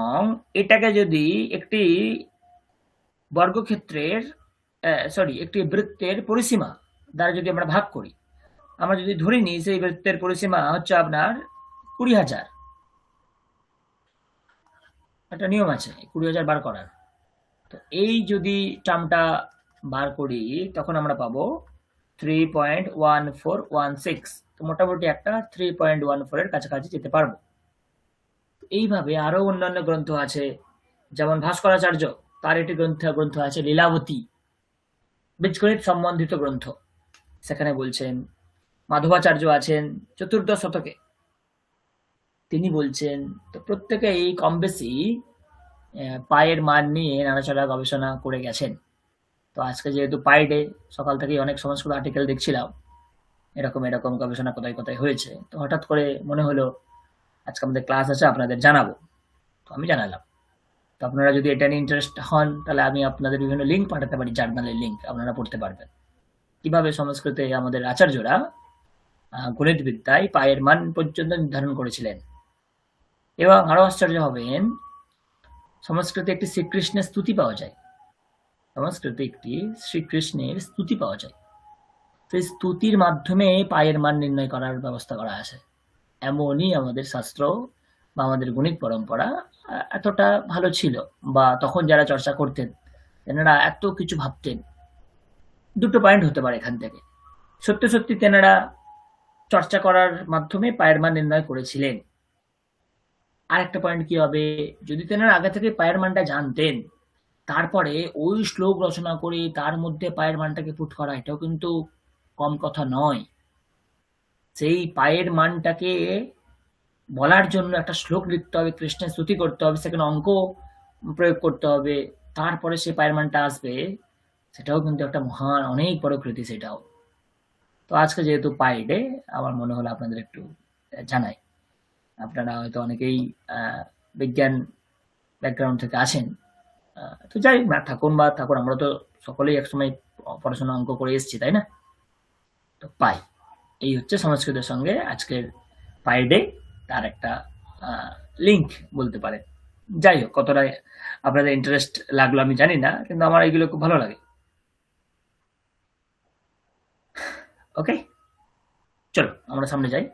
এটাকে যদি একটি বর্গক্ষেত্রের একটি বৃত্তের পরিসীমা দ্বারা যদি আমরা ভাগ করি, আমরা যদি ধরে নিই সেই বৃত্তের পরিসীমা হচ্ছে আপনার 20,000, একটা নিয়ম আছে 20,000 বার করার। তো এই যদি টার্মটা বার করি তখন আমরা পাবো 3.1416। তো মোটামুটি একটা 3.14 এর কাছাকাছি যেতে পারবো। এইভাবে আরো অন্যান্য গ্রন্থ আছে, যেমন ভাস্করাচার্য, তার একটি গ্রন্থ আছে লীলাবতী, বীজগণিত সম্বন্ধিত গ্রন্থ। সেখানে বলছেন মাধবাচার্য আছেন 14দশ শতকে, তিনি বলছেন তো প্রত্যেকেই কম বেশি পায়ের মান নিয়ে নাড়াচাড়া গবেষণা করে গেছেন। তো আজকে যেহেতু পাই ডে, সকাল থেকেই অনেক সংস্কৃত আর্টিকেল দেখছিলাম, এরকম এরকম গবেষণা কোথায় কোথায় হয়েছে। তো হঠাৎ করে মনে হলো আজকে আমাদের ক্লাস আছে, আপনাদের জানাবো, তো আমি জানালাম। তো আপনারা যদি এটা নিয়ে ইন্টারেস্ট হন তাহলে আমি আপনাদের বিভিন্ন লিঙ্ক পাঠাতে পারি, জার্নালের লিঙ্ক, আপনারা পড়তে পারবেন কিভাবে সংস্কৃতে আমাদের আচার্যরা গণিতবিদ্যায় পায়ের মান পর্যন্ত নির্ধারণ করেছিলেন। এবং আরো আশ্চর্য হবেন, সংস্কৃতে একটি শ্রীকৃষ্ণের স্তুতি পাওয়া যায়, সংস্কৃতে একটি শ্রীকৃষ্ণের স্তুতি পাওয়া যায়। সেই স্তুতির মাধ্যমে পায়ের মান নির্ণয় করার ব্যবস্থা করা আছে। এমনই আমাদের শাস্ত্র বা আমাদের গণিত পরম্পরা এতটা ভালো ছিল, বা তখন যারা চর্চা করতেন তেনারা এত কিছু ভাবতেন। দুটো পয়েন্ট হতে পারে এখান থেকে, সত্যি সত্যি তেনারা চর্চা করার মাধ্যমে পায়ের মান নির্ণয় করেছিলেন। আর একটা পয়েন্ট কি হবে, যদি তেনারা আগে থেকে পায়ের মানটা জানতেন তারপরে ওই শ্লোক রচনা করে তার মধ্যে পায়ের মানটাকে পুট করা, এটাও কিন্তু কম কথা নয়। সেই পায়ের মানটাকে বলার জন্য একটা শ্লোক লিখতে হবে, কৃষ্ণের স্তুতি করতে হবে, সেখানে অঙ্ক প্রয়োগ করতে হবে, তারপরে সে পায়ের মানটা আসবে। সেটাও কিন্তু একটা মহান অনেক বড় কৃতি সেটাও। তো আজকে যেহেতু পাই ডে, আমার মনে হলো আপনাদের একটু জানাই। আপনারা হয়তো অনেকেই বিজ্ঞান ব্যাকগ্রাউন্ড থেকে আসেন, তো যাই ম্যাথ থাকুন বা থাকুন, আমরা তো সকলেই একসময় পড়াশোনা অঙ্ক করে এসেছি, তাই না? তো পাই, এই হচ্ছে সংস্কৃতের সঙ্গে আজকের পাই ডে, তার একটা লিঙ্ক বলতে পারে। যাই হোক, কতটা আপনাদের ইন্টারেস্ট লাগলো আমি জানি না, কিন্তু আমার এইগুলো খুব ভালো লাগে। ওকে, চলো আমরা সামনে যাই।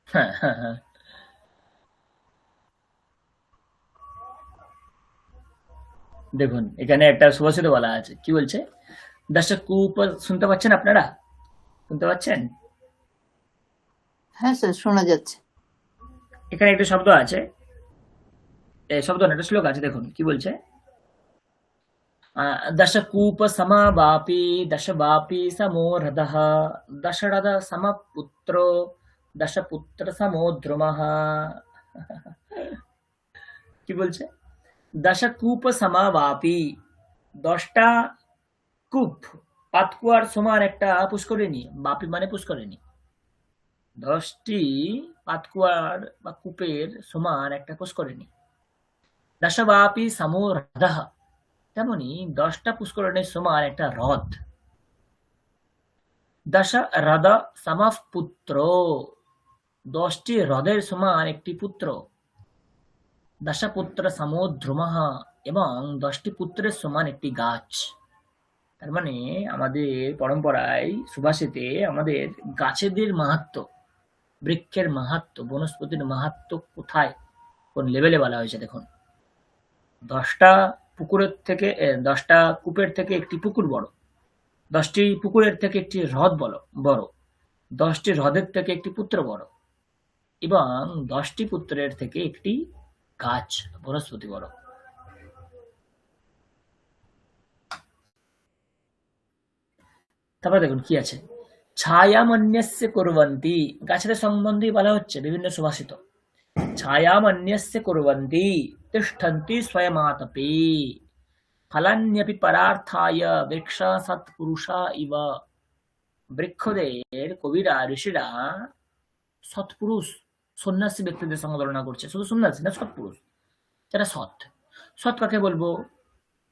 হ্যাঁ হ্যাঁ হ্যাঁ, দেখুন এখানে একটা সুভাষিত বলা আছে, কি বলছে? দর্শক কূপ শুনতে পাচ্ছেন আপনারা? শুনতে পাচ্ছেন? হ্যাঁ স্যার, শোনা যাচ্ছে। এখানে একটা শব্দ আছে শব্দ না, একটা শ্লোক আছে, দেখুন কি বলছে। দশকূপ সমাবাপি দশবাপি সমো রথঃ দশরথ সমপুত্র দশপুত্র সমো ধ্রুমঃ। কি বলছে? দশকূপ সমাবাপি, 10টা কূপ, পাতকুয়ার সমান একটা পুষ্করিণী, বাপি মানে পুষ্করিণী, 10টি পাতকুয়ার বা কূপের সমান একটা পুষ্করিণী। দশবাপি সমো হ্রদঃ, তেমনি 10টা পুষ্করিণীর সমান একটা হ্রদ। দশ হ্রদ সমঃ পুত্র, 10টি হ্রদের সমান একটি পুত্র। দশপুত্র সমো ধ্রুমঃ, এবং 10টি পুত্রের সমান একটি গাছ। তার মানে আমাদের পরম্পরায়, সুভাষিতে আমাদের গাছেদের মাহাত্ম্য, বৃক্ষের মাহাত্ম্য, বনস্পতির মাহাত্ম্য কোথায়, কোন লেভেলে বলা হয়েছে দেখুন। 10টা পুকুরের থেকে 10টা কূপের থেকে একটি পুকুর বড়, 10টি পুকুরের থেকে একটি হ্রদ বড়, 10টি হ্রদের থেকে একটি পুত্র বড়, এবং 10টি পুত্রের থেকে একটি গাছ বনস্পতি বড়। তারপরে দেখুন কি আছে, ছায়ামন্যস্য কুর্বন্তি, গাছের সম্বন্ধে বলা হচ্ছে বিভিন্ন সুভাষিত। ছায়ামন্যস্য কুর্বন্তি তিষ্ঠন্তি স্বয়মাতপে ফলান্যপি পরার্থায় বৃক্ষা সৎপুরুষা ইব। বৃক্ষদের কবিরা ঋষিরা সৎপুরুষ সন্ন্যাসী ব্যক্তিদের সঙ্গে তুলনা করছে, শুধু সন্ন্যাসী না, সৎপুরুষ যারা সৎ। সৎ কাকে বলবো?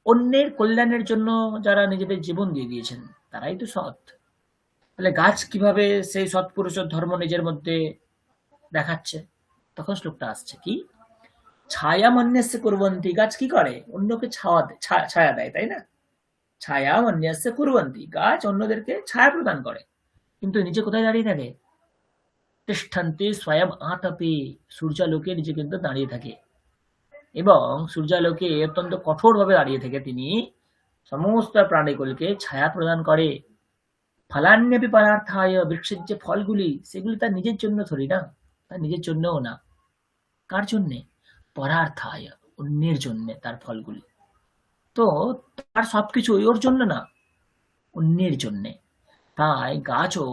অন্যের কল্যাণের জন্য যারা নিজেদের জীবন দিয়ে দিয়েছেন, তারাই তো সৎ। তাহলে গাছ কিভাবে সেই সৎপুরুষের ধর্ম নিজের মধ্যে দেখাচ্ছে? তখন শ্লোকটা আসছে কি, ছায়া মন্যস্য কুর্বন্তি, গাছ কি করে? অন্যকে ছায়া দেয়, তাই না? ছায়া মন্যস্য কুর্বন্তি, গাছ অন্যদেরকে ছায়া প্রদান করে, কিন্তু নিজে কোথায় দাঁড়িয়ে থাকে? তিষ্ঠন্তি স্বয়ং আতপে, সূর্যালোকে নিজে কিন্তু দাঁড়িয়ে থাকে, এবং সূর্যালোকে অত্যন্ত কঠোরভাবে দাঁড়িয়ে থেকে তিনি সমস্ত প্রাণীকুলকে ছায়া প্রদান করে। ফলান্যপি পরার্থায়, বৃক্ষের যে ফলগুলি সেগুলি তার নিজের জন্য থরি না, তার নিজের জন্যও না। কার জন্যে? পরার্থায়, অন্যের জন্য তার ফলগুলি। তো তার সবকিছু ওর জন্য না, অন্যের জন্যে। তাই গাছও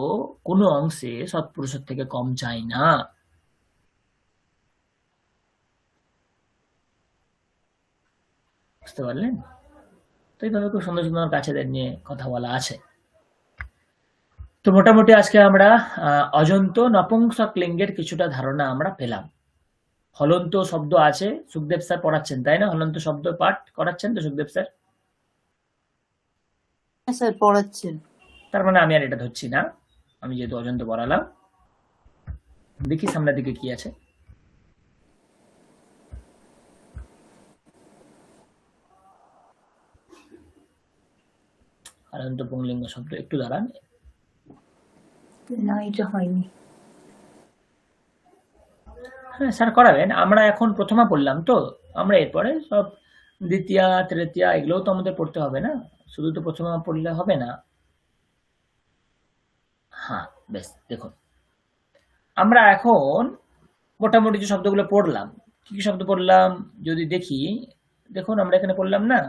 কোনো অংশে সৎপুরুষের থেকে কম যায় না। বুঝতে পারলেন? তো এইভাবে খুব সুন্দর সুন্দর গাছেদের নিয়ে কথা বলা আছে। তো মোটামুটি আজকে আমরা অজন্ত নপুংসক লিঙ্গের কিছুটা ধারণা আমরা পেলাম। হলন্ত শব্দ আছে, সুখদেব স্যার পড়াচ্ছেন তাই না? হলন্ত শব্দ পাঠ করাচ্ছেন তো সুখদেব স্যার? হ্যাঁ স্যার, পড়াচ্ছেন। তার মানে আমি আর এটা ধরছি না, আমি যেহেতু অজন্ত পড়ালাম। দেখি সামনের দিকে কি আছে। হলন্ত পুংলিঙ্গ শব্দ, একটু দাঁড়ান। না, এটা হয়নি। হ্যাঁ স্যার করাবেন, আমরা এখন প্রথমা পড়লাম তো, আমরা এরপরে সব দ্বিতীয়া তৃতীয়া এগুলোও তো আমাদের পড়তে হবে না, শুধু তো প্রথমা পড়লে হবে না। হ্যাঁ বেশ, দেখুন আমরা এখন মোটামুটি যে শব্দগুলো পড়লাম, কি কি শব্দ পড়লাম যদি দেখি, দেখুন আমরা এখানে পড়লাম না,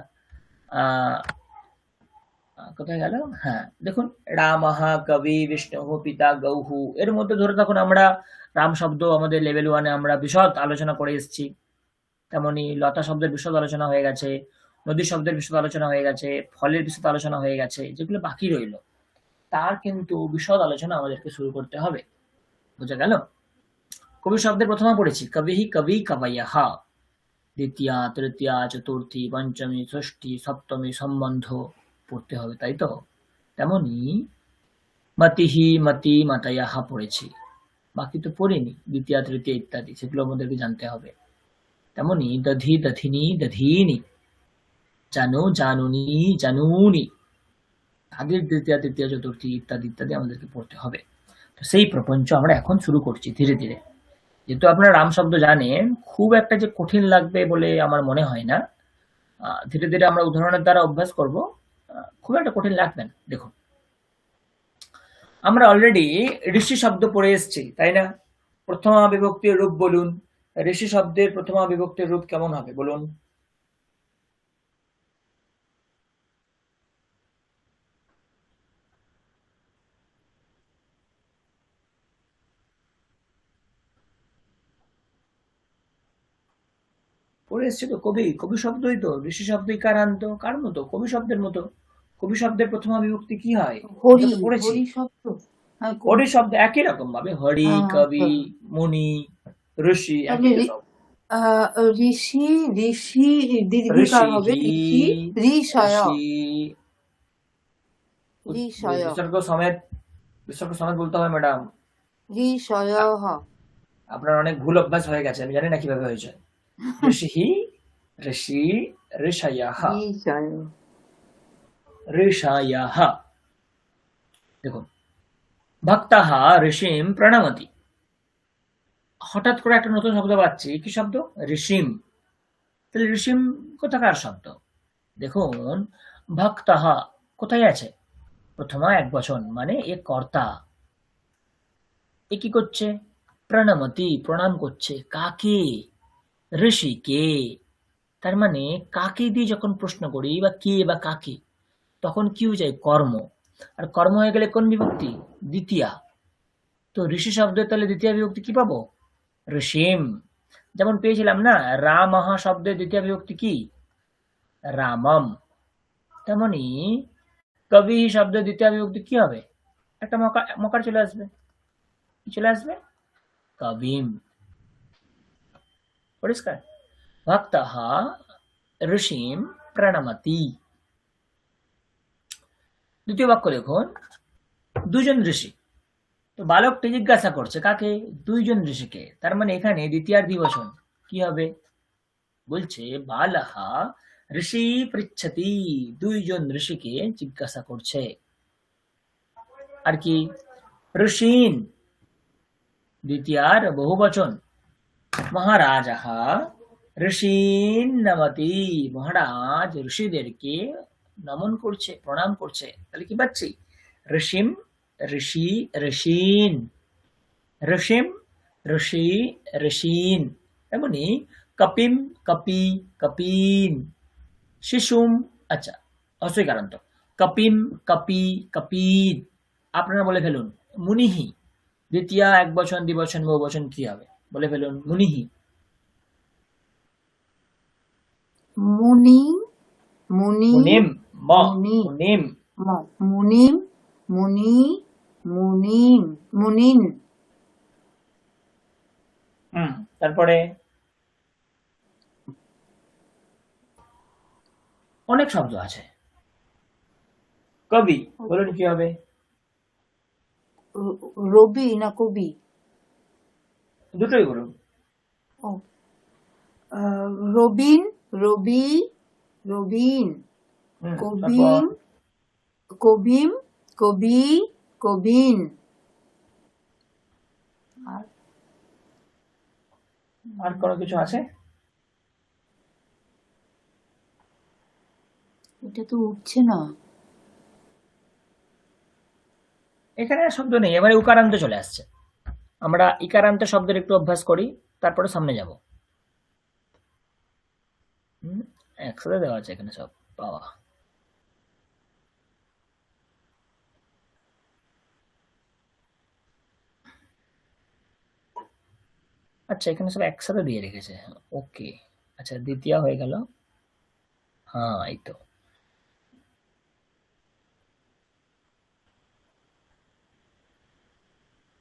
কোথায় গেল? হ্যাঁ দেখুন, রামঃ কবি বিষ্ণু পিতা গৌহু, এর মধ্যে ধরে থাকুন আমরা রাম শব্দ আমাদের লেভেল 1-এ আমরা বিশদ আলোচনা করে এসেছি। তেমনি লতা শব্দের বিশদ আলোচনা হয়ে গেছে, নদী শব্দের বিশদ আলোচনা হয়ে গেছে, ফলের বিশদ আলোচনা হয়ে গেছে, যেগুলো বাকি রইল তার কিন্তু বিশদ আলোচনা আমাদেরকে শুরু করতে হবে। বোঝা গেল? কবি শব্দের প্রথমে পড়েছি কবিহি কবি কবয়ঃ, দ্বিতীয়া তৃতীয়া চতুর্থী পঞ্চমী ষষ্ঠী সপ্তমী সম্বন্ধ পড়তে হবে, তাই তো? তেমনি মতিহি মতি মতয়ঃ পড়েছি, বাকি তো পড়িনি, দ্বিতীয়া তৃতীয়া ইত্যাদি, সেগুলো আমাদেরকে জানতে হবে। তেমনি দধি দধিনী দধিনী, জানো জানুনি জানুনি, তাদের দ্বিতীয় তৃতীয় চতুর্থী ইত্যাদি ইত্যাদি আমাদেরকে পড়তে হবে। তো সেই প্রপঞ্চ আমরা এখন শুরু করছি ধীরে ধীরে। যেহেতু আপনারা রাম শব্দ জানেন, খুব একটা যে কঠিন লাগবে বলে আমার মনে হয় না, ধীরে ধীরে আমরা উদাহরণের দ্বারা অভ্যাস করব, খুব একটা কঠিন লাগবে না। দেখুন আমরা অলরেডি ঋষি শব্দ পড়ে এসেছি তাই না? প্রথমা বিভক্তির রূপ বলুন, ঋষি শব্দের প্রথমা বিভক্তির রূপ কেমন হবে বলুন? পড়ে এসছে তো, কবি, কবি শব্দই তো, ঋষি শব্দ ইকারান্ত, কার মতো? কবি শব্দের মতো। কবি শব্দের প্রথমা বিভক্তি কি হয়? এটা হরি, তো পড়েছি। হরি শব্দ। হ্যাঁ, হরি শব্দ একই রকম ভাবে, হরি, হ্যাঁ, কবি, হ্যাঁ। মুনি, ঋষি তাহলে একই রকম। ঋষি, ঋষি দীর্ঘিকার হবে, ঋষি, ঋষয়, ঋষি, ঋষয়, বিসর্গ সমেত, বিসর্গ সমেত বলতে হবে ম্যাডাম। ঋষয়। আপনার অনেক ভুল অভ্যাস হয়ে গেছে, আমি জানি না কিভাবে হয়েছে। ঋষি, ঋষি, ঋষয়ঃ, ঋষয়। ঋষয়ঃ। দেখুন, ভক্তঃ ঋষিম প্রণমতি। হঠাৎ করে একটা নতুন শব্দ পাচ্ছি, কি শব্দ? ঋষিম। তাহলে ঋষিম কোথাকার শব্দ? দেখুন, ভক্তঃ কোথায় আছে? প্রথমা এক বচন, মানে এ কর্তা। এ কি করছে? প্রণমতি, প্রণাম করছে। কাকে? ঋষিকে। তার মানে কাকে দিয়ে যখন প্রশ্ন করি বা কে বা কাকে, তখন কি হয়ে যায়? কর্ম। আর কর্ম হয়ে গেলে কোন বিভক্তি? দ্বিতীয়া। তো ঋষি শব্দের তাহলে দ্বিতীয় বিভক্তি কি পাবো? ঋষিম। যেমন পেয়েছিলাম না, রামঃ শব্দের দ্বিতীয় বিভক্তি কি? রামম। তেমনি কবি শব্দের দ্বিতীয় বিভক্তি কি হবে? একটা মকার চলে আসবে। কি চলে আসবে? কবিম। পরিষ্কার? ভক্তঃ ঋষিম প্রণমতি। দ্বিতীয় বাক্য দেখুন, দুজন ঋষি। তো বালকটি জিজ্ঞাসা করছে কাকে? দুইজন ঋষিকে। তার মানে এখানে দ্বিতীয়ার দ্বিবচন কি হবে? বলছে বালঃ ঋষি পৃচ্ছতি, দুইজন ঋষিকে জিজ্ঞাসা করছে। আর কি? ঋষীন দ্বিতীয়ার বহুবচন। মহারাজঃ ঋষীন নমতি, মহারাজ ঋষিদেরকে নমন করছে, প্রণাম করছে। তাহলে কি পাচ্ছি? ঋষিম, ঋষি, ঋষীন। ঋষিম, ঋষি, ঋষীন। তেমনি কপিম, কপি, কপিন। শিশুম, আচ্ছা অস্বীকারান্ত, কপিম, কপি, কপিন। আপনারা বলে ফেলুন মুনিহি। দ্বিতীয় এক বচন, দ্বিবচন, বহুবচন কি হবে? বলে ফেলুন মুনিহি। মুনি, মুনি, মুনিম, ম, মুনি, মুনিম। মুনিম, মুনি, মুনিম, মুনিন। তারপরে অনেক শব্দ আছে। কবি, বলুন কি হবে? রবি না কবি? দুটোই বলুন। রবিন, রবি, রবিন। তারপর কবিম, কবিম, কবি, কবিন। আর কোনো কিছু আছে? এটা তো উঠছে না। এখানে আর শব্দ নেই, এবারে উকারান্ত চলে আসছে। আমরা ইকারান্ত শব্দের একটু অভ্যাস করি, তারপরে সামনে যাব। একসাথে দেওয়া আছে এখানে সব পাওয়া। আচ্ছা, এখানে সব একসাথে দিয়ে রেখেছে। ওকে, আচ্ছা দ্বিতীয় হয়ে গেল। হ্যাঁ, এই তো।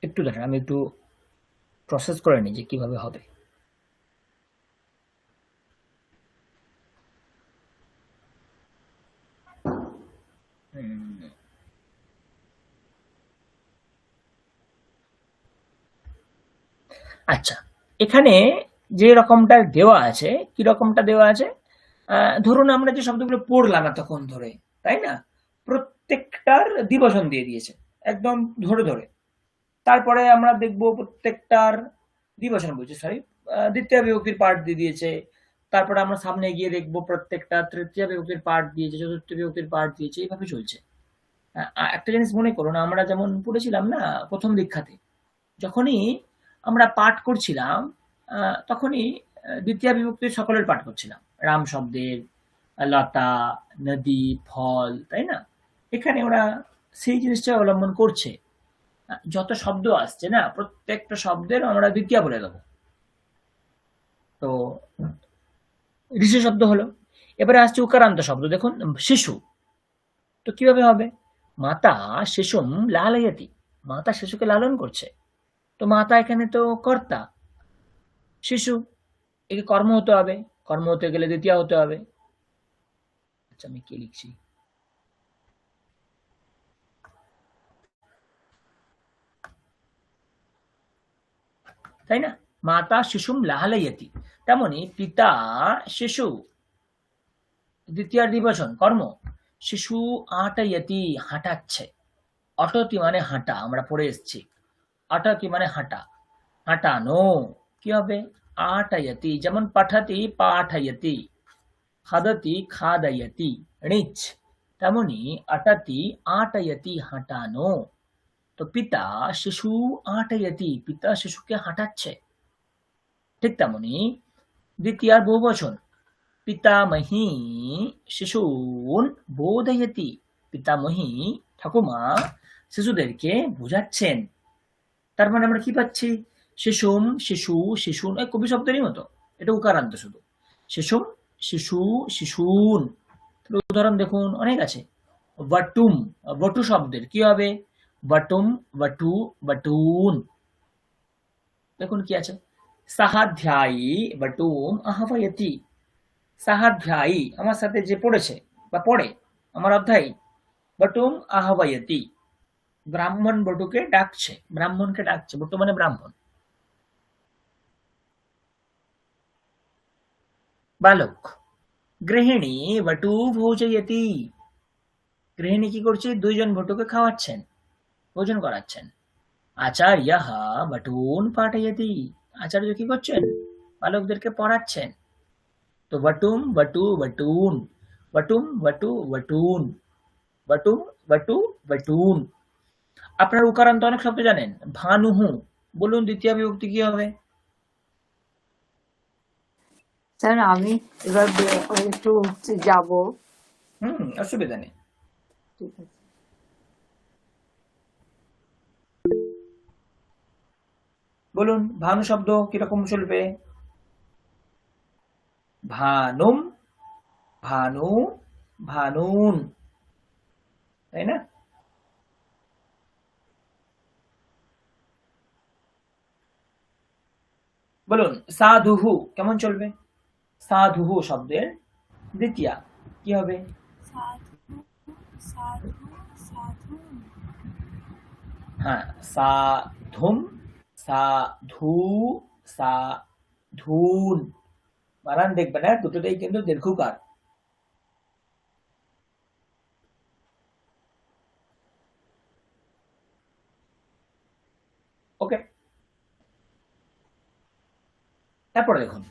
একটু দেখেন, আমি একটু প্রসেস করে নিই যে কিভাবে হবে। আচ্ছা, এখানে যে রকমটা দেওয়া আছে, কি রকমটা দেওয়া আছে? ধরুন আমরা যে শব্দগুলো পড়লাম এতক্ষণ ধরে, তাই না, প্রত্যেকটার দ্বিবচন দিয়ে দিয়েছে একদম ধরে ধরে। তারপরে আমরা দেখব প্রত্যেকটার দ্বিবচন বলছে, সরি, দ্বিতীয় বিভক্তির পার্ট দিয়ে দিয়েছে। তারপরে আমরা সামনে গিয়ে দেখব প্রত্যেকটা তৃতীয় বিভক্তির পার্ট দিয়েছে, চতুর্থ বিভক্তির পার্ট দিয়েছে, এইভাবে চলছে। একটা জিনিস মনে করুন, আমরা যেমন পড়েছিলাম না প্রথম দীক্ষাতে, যখনই আমরা পাঠ করছিলাম তখনই দ্বিতীয়া বিভক্তির সকলের পাঠ করছিলাম। রাম শব্দের লতা, নদী, ফল, তাই না? এখানে ওরা সেই জিনিসটা অবলম্বন করছে। যত শব্দ আসছে না, প্রত্যেকটা শব্দের আমরা দ্বিতীয়া বলে দেবো। তো ঋষি শব্দ হলো। এবারে আসছে উকারান্ত শব্দ। দেখুন, শিশু। তো কিভাবে হবে? মাতা শিশুম লালয়তি, মাতা শিশুকে লালন করছে। তো মাতা এখানে তো কর্তা, শিশু একে কর্ম হতে হবে, কর্ম হতে গেলে দ্বিতীয়া হতে হবে। আচ্ছা, আমি কি লিখছি? তাই না? মাতা শিশুম লালয়তি, তেমনি পিতা শিশু, দ্বিতীয়ার দ্বিবচন কর্ম, শিশু আটয়তি, হাঁটাচ্ছে। অটতি মানে হাঁটা, আমরা পড়ে এসেছি। আটতি মানে হাঁটা, হাঁটানো। কি হবে? আটয়তি। যেমন পাঠাতি পাঠয়তি, খাদতি খাদয়তি, ঋচ। তেমনি আটতি আটয়তি, হাঁটানো। তো পিতা শিশু আটয়তি, পিতা শিশুকে হাঁটাচ্ছে। ঠিক তেমনি দ্বিতীয়ার বহুবচন, পিতামহী শিশুন বোধয়তি, পিতামহী ঠাকুমা শিশুদেরকে বোঝাচ্ছেন। তার মানে আমরা কি পাচ্ছি? শিশুম, শিশু, শিশুন, এই কবি শব্দেরই মতো, এটা উকারান্ত শুধু। শিশুম, শিশু, শিশুন। উদাহরণ দেখুন, অনেক আছে। বটুম, বটু শব্দের কি হবে? বটুম, বটু, বটুন। দেখুন কি আছে? সাহাধ্যায়ী বটুম আহ্বয়তি, সাহাধ্যায়ী আমার সাথে যে পড়েছে বা পড়ে, আমার অধ্যায়ী, বটুম আহ্বয়তি, ব্রাহ্মণ বটুকে ডাকছে, ব্রাহ্মণকে ডাকছে। বটু মানে ব্রাহ্মণ। বালক, গৃহিণী বটু ভোজয়তি, গৃহিণী কি করছে? দুইজন বটুকে খাওয়াচ্ছেন, ভোজন করাচ্ছেন। আচার্যঃ বটুন পাঠয়তি, আচার্য কি করছেন? বালকদেরকে পড়াচ্ছেন। তো বটুম, বটু, বটুন, বটুম, বটু, বটুন, বটুম, বটু, বটুন। আপনার উকারান্ত অনেক শব্দ জানেন। ভানুহু, বলুন দ্বিতীয় বিভক্তি কি হবে? স্যার আমি এবার একটু যাব। অসুবিধা নেই। ঠিক আছে। বলুন ভানু শব্দ কিরকম চলবে? ভানুম, ভানু, ভানুন, তাই না? বলুন সাধুহু কেমন চলবে? সাধুহু শব্দের দ্বিতীয়া কি হবে? হ্যাঁ, সাধুম, সাধু, সাধুন। বানান দেখবেন, হ্যাঁ, দুটোটাই কিন্তু দীর্ঘকার। ওকে, তারপরে দেখুন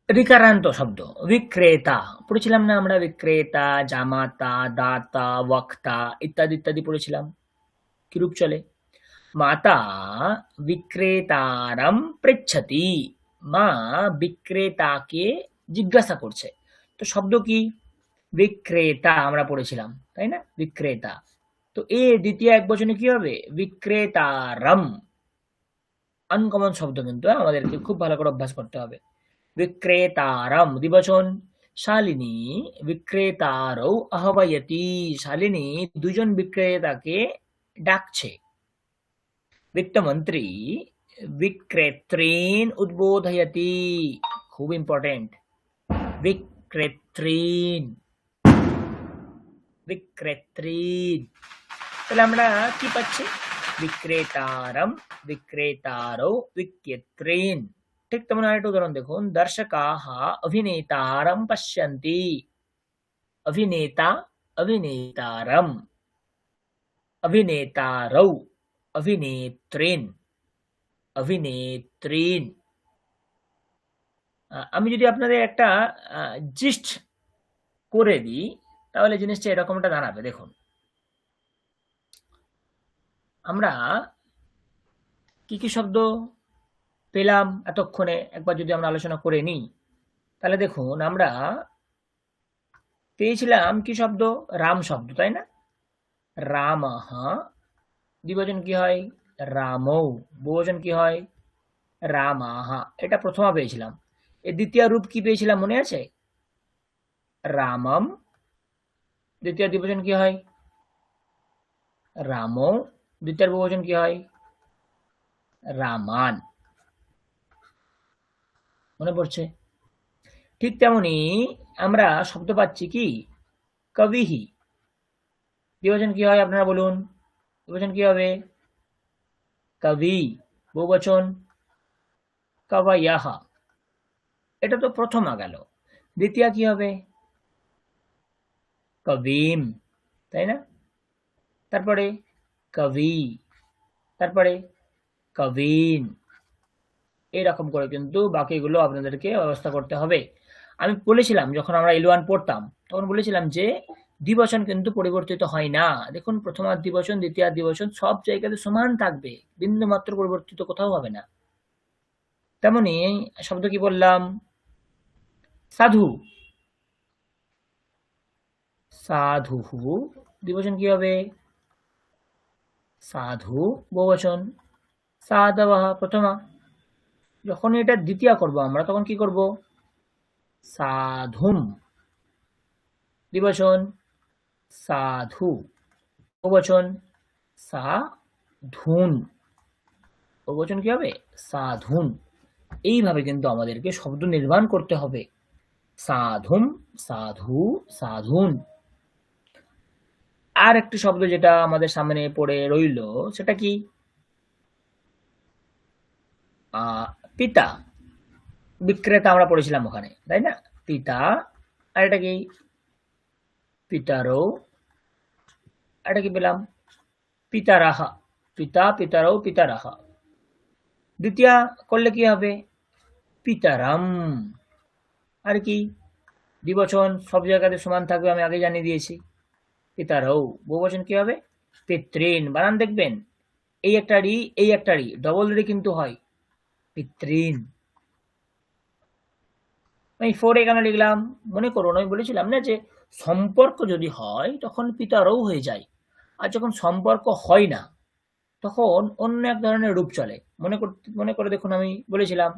ঋকারান্ত শব্দ। বিক্রেতা পড়েছিলাম না আমরা? বিক্রেতা, জামাতা, দাতা, বক্তা ইত্যাদি ইত্যাদি পড়েছিলাম। কিরূপ চলে? মাতা বিক্রেতারম পৃচ্ছতি, মা বিক্রেতাকে জিজ্ঞাসা করছে। তো শব্দ কি? বিক্রেতা আমরা পড়েছিলাম, তাই না? বিক্রেতা। তো এ দ্বিতীয় একবচনে কি হবে? বিক্রেতারম। আনকমন শব্দ কিন্তু, আমাদেরকে খুব ভালো করে অভ্যাস করতে হবে। বিক্রেতারম দ্বিবচন। শালিনী বিক্রেতারৌ আহ্বয়তি, শালিনী দুজন বিক্রেতাকে ডাকছে। वित्तमंत्री विक्रेत्रीन उद्बोधयति, खूब इम्पोर्टेंट। विक्रेत्रीन, विक्रेत्रीन। তাহলে আমরা কি পাচ্ছি? বিক্রেতারম, বিক্রেতারৌ, বিক্রেত্রীন। ঠিক তেমন আরেকটা উদাহরণ দেখুন। দর্শকাः অভিনেতারম পশ্যন্তি, অভিনেতা অভিনেতারম, অভিনেতারৌ, অভিনেত্রীন, অভিনেত্রীন। আমি যদি আপনাদের একটা জিস্ট করে দিই, তাহলে জিনিসটা এরকমটা দাঁড়াবে। দেখুন, আমরা কি কি শব্দ পেলাম এতক্ষণে একবার যদি আমরা আলোচনা করে নিই, তাহলে দেখুন আমরা পেয়েছিলাম কি শব্দ? রাম শব্দ, তাই না? রামঃ, দ্বিবচন কি হয়? রামৌ, বহুবচন কি হয়? রামাহ। এটা প্রথমা পেয়েছিলাম। এর দ্বিতীয় রূপ কি পেয়েছিলাম মনে আছে? রামম। দ্বিতীয় দ্বিবচন কি হয়? রামৌ। দ্বিতীয় বহুবচন কি হয়? রামান। মনে পড়ছে? ঠিক তেমনি আমরা শব্দ পাচ্ছি কি? কবিহি। দ্বিবচন কি হয় আপনারা বলুন? দ্বিবচন কি হবে? কবি। বহুবচন কবয়ঃ। এটা তো প্রথমা গেল। দ্বিতীয় কি হবে? কবিম, তাই না? তারপরে কবি, তারপরে কবিন। এরকম করে কিন্তু বাকিগুলো আপনাদেরকে ব্যবস্থা করতে হবে। আমি বলেছিলাম যখন আমরা L1 পড়তাম তখন বলেছিলাম যে দ্বিবচন কিন্তু পরিবর্তিত হয় না। দেখুন প্রথমার দ্বিবচন, দ্বিতীয়ার দ্বিবচন সব জায়গাতে সমান থাকবে, বিন্দুমাত্র পরিবর্তিত কোথাও হবে না। তেমনি শব্দ কি বললাম? সাধু। সাধুহু, দ্বিবচন কি হবে? সাধু, বহুবচন সাধবঃ, প্রথমা। যখন এটা দ্বিতীয়া করব আমরা তখন কি করব? সাধুম, দ্বিবচন সাধু, বহুবচন সাধুন। বহুবচন কি হবে? সাধুন। এইভাবে কিন্তু আমাদেরকে শব্দ নির্মাণ করতে হবে। সাধুম, সাধু, সাধুন। আর একটি শব্দ যেটা আমাদের সামনে পড়ে রইল সেটা কি? পিতা। বিক্রেতা আমরা পড়েছিলাম ওখানে, তাই না? পিতা। আর এটা কি? পিতারও। এটা কি পেলাম? পিতারাহ। পিতা, পিতারও, পিতারাহ। দ্বিতীয়া করলে কি হবে? পিতারাম। আর কি? দ্বিবচন সব জায়গাতে সমান থাকবে, আমি আগে জানিয়ে দিয়েছি। পিতারও। বহুবচন কি হবে? পিতৃন। বানান দেখবেন, এই একটা রি, এই একটা রি, ডবল রি কিন্তু হয়। পিতৃন। আমি 4 কেন লিখলাম? মনে করুন আমি বলেছিলাম না যে সম্পর্ক যদি হয় তখন পিতারও হয়ে যায়, আর যখন সম্পর্ক হয় না তখন অন্য এক ধরনের রূপ চলে। মনে করে দেখুন আমি বলেছিলাম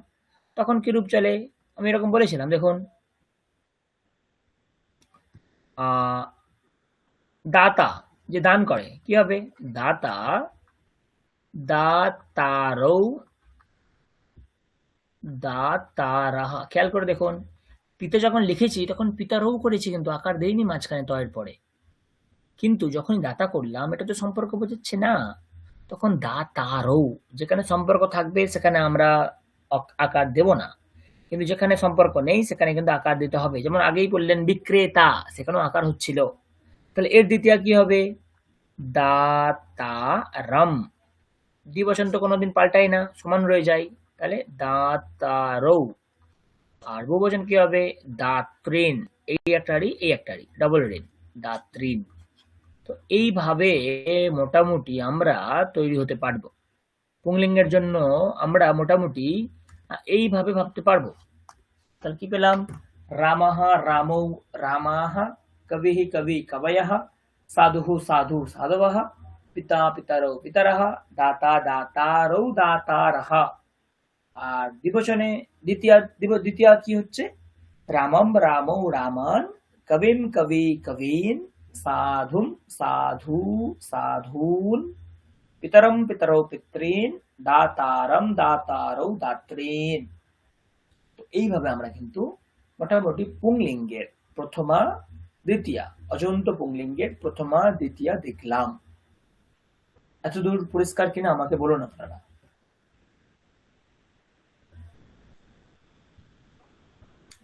তখন কি রূপ চলে? আমি এরকম বলেছিলাম, দেখুন দাতা, যে দান করে কি হবে? দাতা। দাতারৌ, দাতারাহা। খেয়াল করে দেখুন পিতা যখন লিখেছি তখন পিতারৌ করেছি কিন্তু আকার দেইনি মাঝখানে তয়ের পরে। কিন্তু যখনই দাতা করলাম এটা তো সম্পর্ক বোঝাচ্ছে না, তখন দাতারৌ। যেখানে সম্পর্ক থাকবে সেখানে আমরা আকার দেব না, কিন্তু যেখানে সম্পর্ক নেই সেখানে কিন্তু আকার দিতে হবে। যেমন আগেই বললেন বিক্রেতা, সেখানেও আকার হচ্ছিল। তাহলে এর দ্বিতীয় কি হবে? দাতারম। দ্বিবচন তো কোনোদিন পাল্টাই না, সমান রয়ে যায়। তাহলে দাতারৌ। আর বহুবচন কি হবে? দাত্রিন। এই একটা রি, এই একটা রি, ডবল ঋণ, দাত্রিন। তো এইভাবে মোটামুটি আমরা তৈরি হতে পারবো। পুংলিঙ্গের জন্য আমরা মোটামুটি এইভাবে ভাবতে পারবো। তাহলে কি পেলাম? রামः, রামৌ, রামাः, কবিः, কবি, কবয়ः, সাধুः, সাধু, সাধবः, পিতা, পিতারৌ, পিতরः, দাতা, দাতারৌ, দাতারः। আর দ্বিবচনে দ্বিতীয় কি হচ্ছে? রামম, রামৌ, রামান, কবিম, কবি, কবীন, সাধুম, সাধু, সাধূন, পিতরম, পিতরৌ, পিতৃন, দাতারম, দাতারৌ, দাত্রীন। তো এইভাবে আমরা কিন্তু মোটামুটি পুংলিঙ্গের প্রথমা দ্বিতীয়া, অজন্ত পুংলিঙ্গের প্রথমা দ্বিতীয়া দেখলাম। এতদূর পরিষ্কার কিনা আমাকে বলুন আপনারা।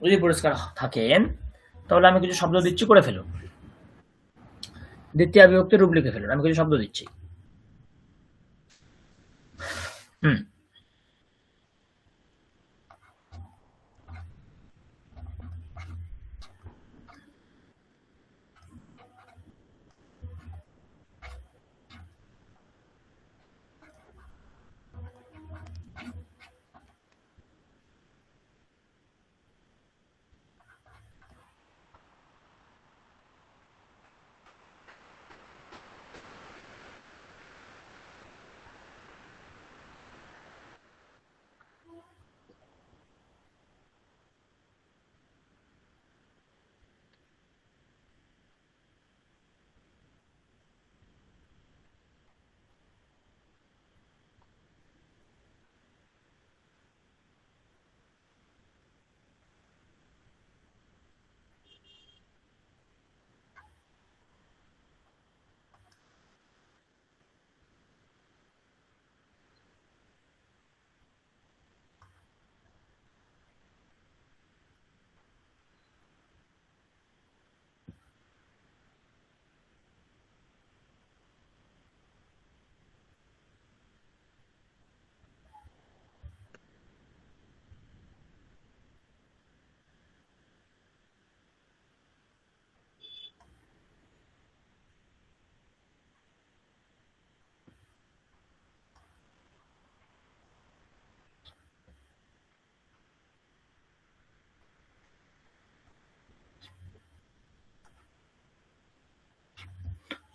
যদি পরিষ্কার থাকেন তাহলে আমি কিছু শব্দ দিচ্ছি, করে ফেলুন। দ্বিতীয় বিভক্তির রূপ লিখে ফেলুন, আমি কিছু শব্দ দিচ্ছি। হুম।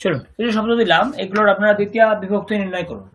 চলুন কিছু শব্দ দিলাম, এগুলোর আপনারা দ্বিতীয় বিভক্তি নির্ণয় করুন।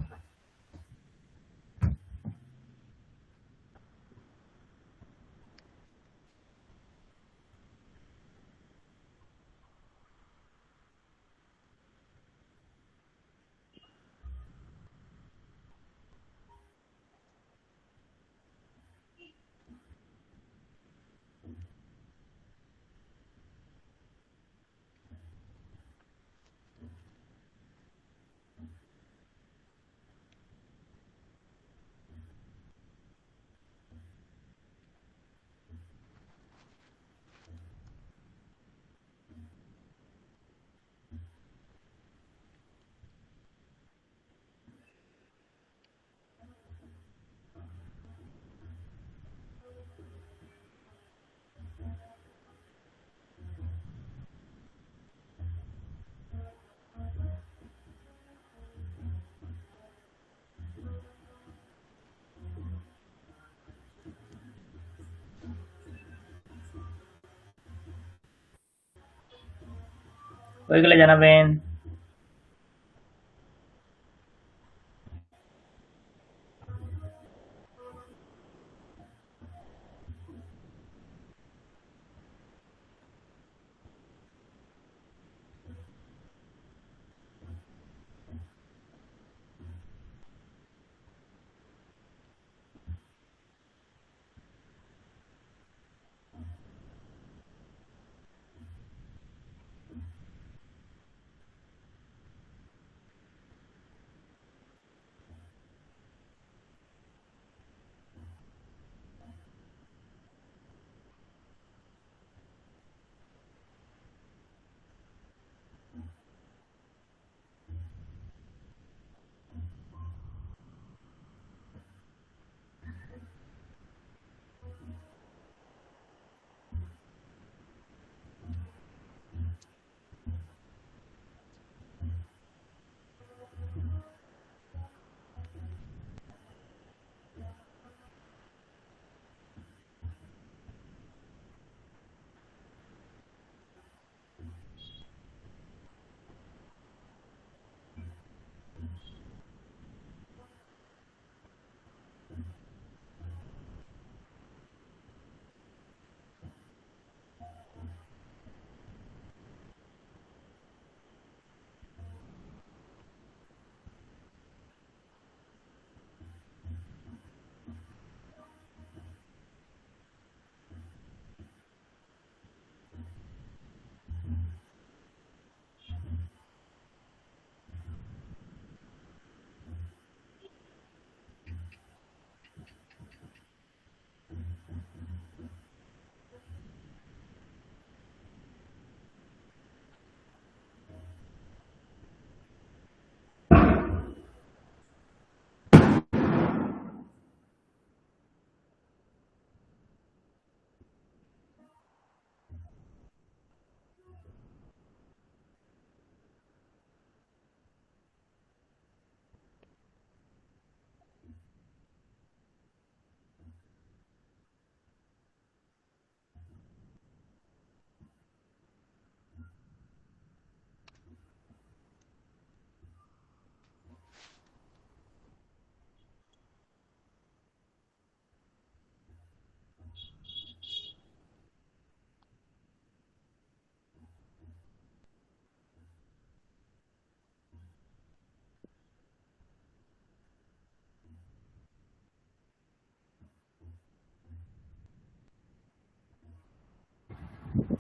হয়ে গেলে জানাবেন।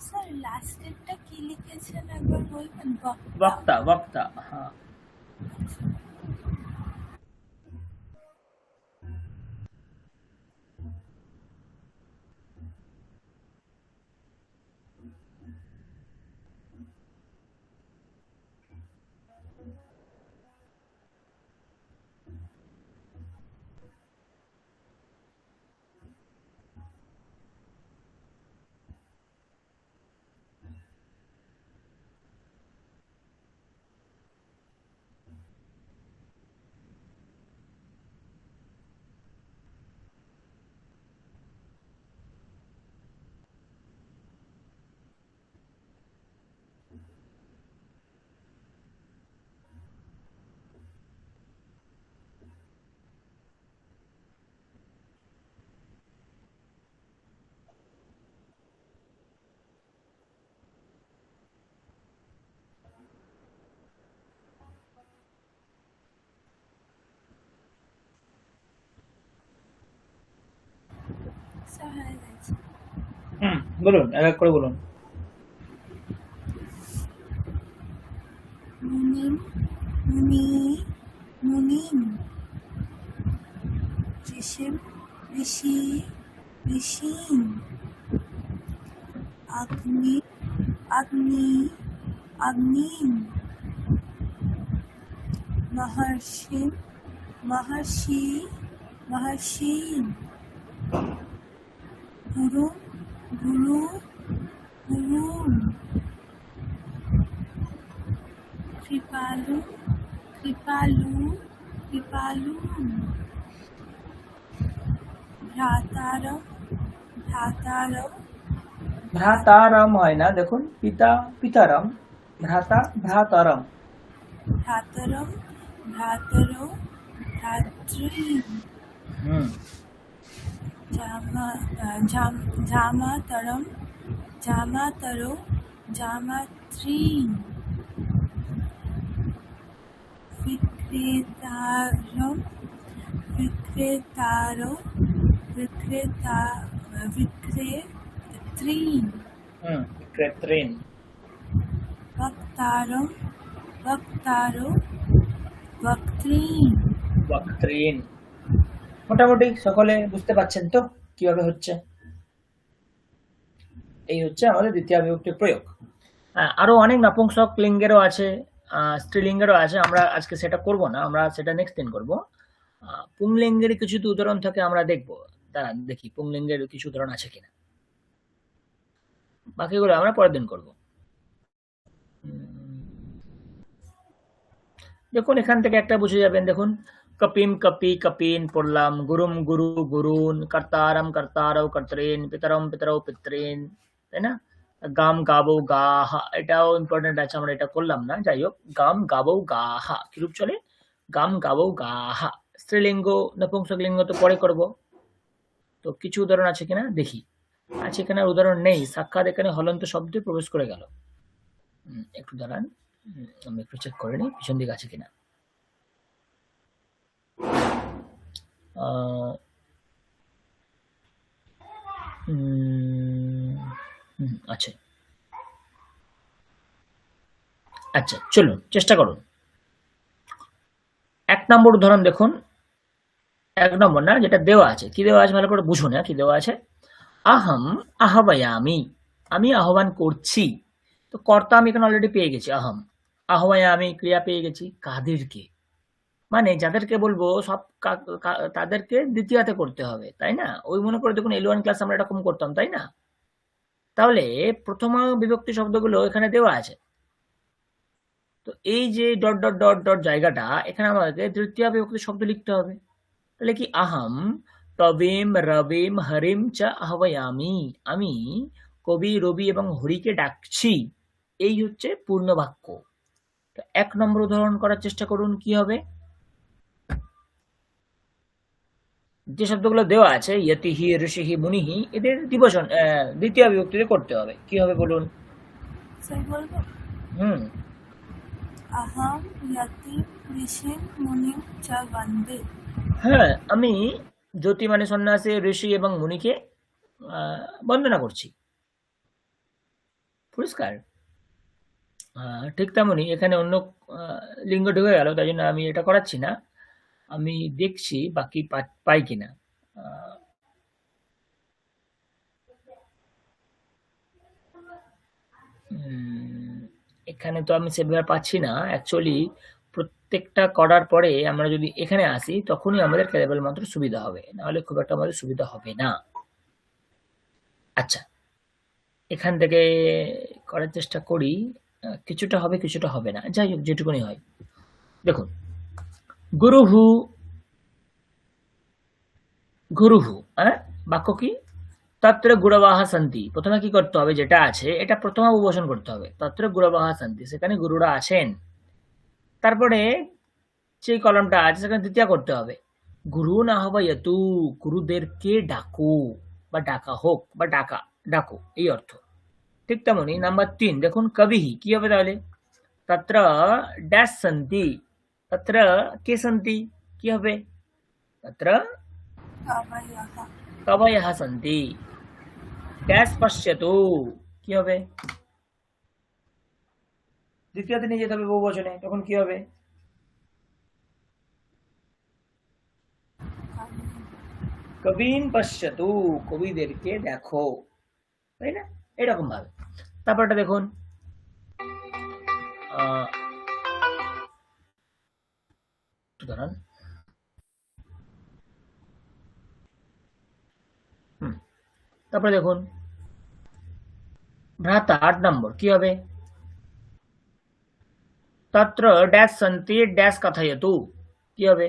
স্যার লাস্টেরটা কি লিখেছেন একবার বলবেন? বক্তা, বক্তা, হ্যাঁ। মুখস্থ হয়ে গেছে। বলুন, এক এক করে বলুন। মুনিম, মুনি, মুনিম, ঋষিম, ঋষি, ঋষিম, অগ্নি, অগ্নি, অগ্নিম, মহর্ষিম, মহর্ষি, মহর্ষিম, গুরু, গুরু, গুরুম, কৃপালু, কৃপালু, কৃপালুম, ভ্রাতারম, ভ্রাতারম, ভ্রাতারাম হয় না, দেখুন, পিতা পিতারাম, ভ্রাতা ভ্রাতারাম। ভ্রাতরম, ভ্রাতরো, ভ্রাতৃম, জামাতরম, জামাতরো, জামাত্রীম, বিক্রেতারম, বিক্রেতারো, বিক্রেত্রীম, বিক্রেত্রীন। বক্তারম, বক্তারো, বক্ত্রীম। বক্ত্রীন। মোটামুটি সকলে বুঝতে পারছেন তো কিভাবে হচ্ছে? এই হচ্ছে আমাদের দ্বিতীয় বিভক্তির প্রয়োগ। আরো অনেক নপুংসক লিঙ্গেরও আছে, স্ত্রীলিঙ্গেরও আছে, আমরা আজকে সেটা করব না, আমরা সেটা নেক্সট দিন করব। পুংলিঙ্গের কিছু উদাহরণ থাকে আমরা দেখবো, দাঁড়ান দেখি পুংলিঙ্গের কিছু উদাহরণ আছে কিনা, বাকিগুলো আমরা পরের দিন করব। দেখুন এখান থেকে একটা বুঝে যাবেন, দেখুন কপিম কপি কপিন পড়লাম, গুরুম গুরু গুরুন, কর্তারম কর্তারও কর্তরেন, পিতরম পিতরও পিতরেন, তাই না? গাম গাবো গাহা, এটাও ইম্পর্টেন্ট আছে, আমরা এটা করলাম না, যাই হোক। গাম গাবো গাহা কিরূপ চলে? গাম গাবো গাহা। স্ত্রীলিঙ্গ নপুংসকলিঙ্গ তো পরে করব। তো কিছু উদাহরণ আছে কিনা দেখি। আছে এখানে উদাহরণ নেই, সাক্ষাৎ এখানে হলন্ত শব্দে প্রবেশ করে গেল। একটু দাঁড়ান, আমি একটু চেক করে নিই পিছন দিকে আছে কিনা। আছে। আচ্ছা চলুন চেষ্টা করুন। 1 নম্বর উদাহরণ দেখুন, 1 নম্বর না, যেটা দেওয়া আছে, কি দেওয়া আছে ভালো করে বুঝুন। কি দেওয়া আছে? আহম আহ্বায়ামি, আমি আহ্বান করছি। তো কর্তা আমি এখানে অলরেডি পেয়ে গেছি, আহম। আহ্বায়ামি ক্রিয়া পেয়ে গেছি, কাদেরকে? মানে যাদেরকে বলবো সব তাদেরকে দ্বিতীয়াতে করতে হবে, তাই না? ওই মনে করে দেখুন L1 ক্লাস আমরা এরকম করতাম, তাই না? তাহলে প্রথম বিভক্তি শব্দগুলো এখানে দেওয়া আছে। তো এই যে ডট ডট ডট ডট জায়গাটা, এখানে আমাদেরকে তৃতীয় বিভক্তি শব্দ লিখতে হবে। তাহলে কি? আহম তবিম রবিম হরিম চ আহ্বয়ামি, আমি কবি রবি এবং হরিকে ডাকছি। এই হচ্ছে পূর্ণ বাক্য। তো 1 নম্বর উদাহরণ করার চেষ্টা করুন, কি হবে? যে শব্দগুলো দেওয়া আছে ইয়তিহি ঋষিহি মুনিহি, এদের দ্বিবচন দ্বিতীয় বিভক্তিতে করতে হবে। কি হবে বলুন? স্যার বলবো? আহম ইয়তিম ঋষিম মুনিম চ বন্দে। হ্যাঁ, আমি জ্যোতি মানে সন্ন্যাসী, ঋষি এবং মুনিকে বন্দনা করছি। পরিষ্কার? ঠিক তেমনি এখানে অন্য লিঙ্গ ঢুকে গেল, তাই জন্য আমি এটা করাচ্ছি না, আমি দেখছি বাকি পাই কিনা। এখানে তো আমি সেভাবে পাচ্ছি না অ্যাকচুয়ালি। প্রত্যেকটা করার পরে আমরা যদি এখানে আসি তখনই আমাদের কেবলমাত্র সুবিধা হবে, নাহলে খুব একটা আমাদের সুবিধা হবে না। আচ্ছা, এখান থেকে করার চেষ্টা করি, কিছুটা হবে কিছুটা হবে না, যাই হোক যেটুকুনি হয়। দেখুন গুরুহু, গুরুহু বাক্য কি? তত্র গুরবাহা সন্তি। প্রথমে কি করতে হবে? যেটা আছে এটা প্রথমে উপবেশন করতে হবে, তত্র গুরবাহা সন্তি, সেখানে গুরুরা আছেন। তারপরে যে কলমটা আছে সেখানে দ্বিতীয় করতে হবে, গুরু না হবা ইয়তু, গুরুদেরকে ডাকো বা ডাকা হোক বা ডাকো, এই অর্থ। ঠিক তেমনি নাম্বার 3 দেখুন, কবিহি, কি হবে তাহলে? তত্র ড্যাশ সন্তি, তত্র কে সন্তি, কি হবে? তত্র কবয়ः সন্তি ড্যাশ পশ্যতু কি হবে? দ্বিতীয়তে নিয়ে যেতে হবে বহুবচনে, তখন কি হবে? কবিন পশ্যতু কবিদেরকে দেখো, তাই না? এরকম ভাবে। তারপরটা দেখুন, দাঁড়ান, তারপরে দেখুন ভ্রাতা 8 নম্বর কি হবে? তত্র ড্যাশ সন্তি ড্যাশ কথয়তু কি হবে?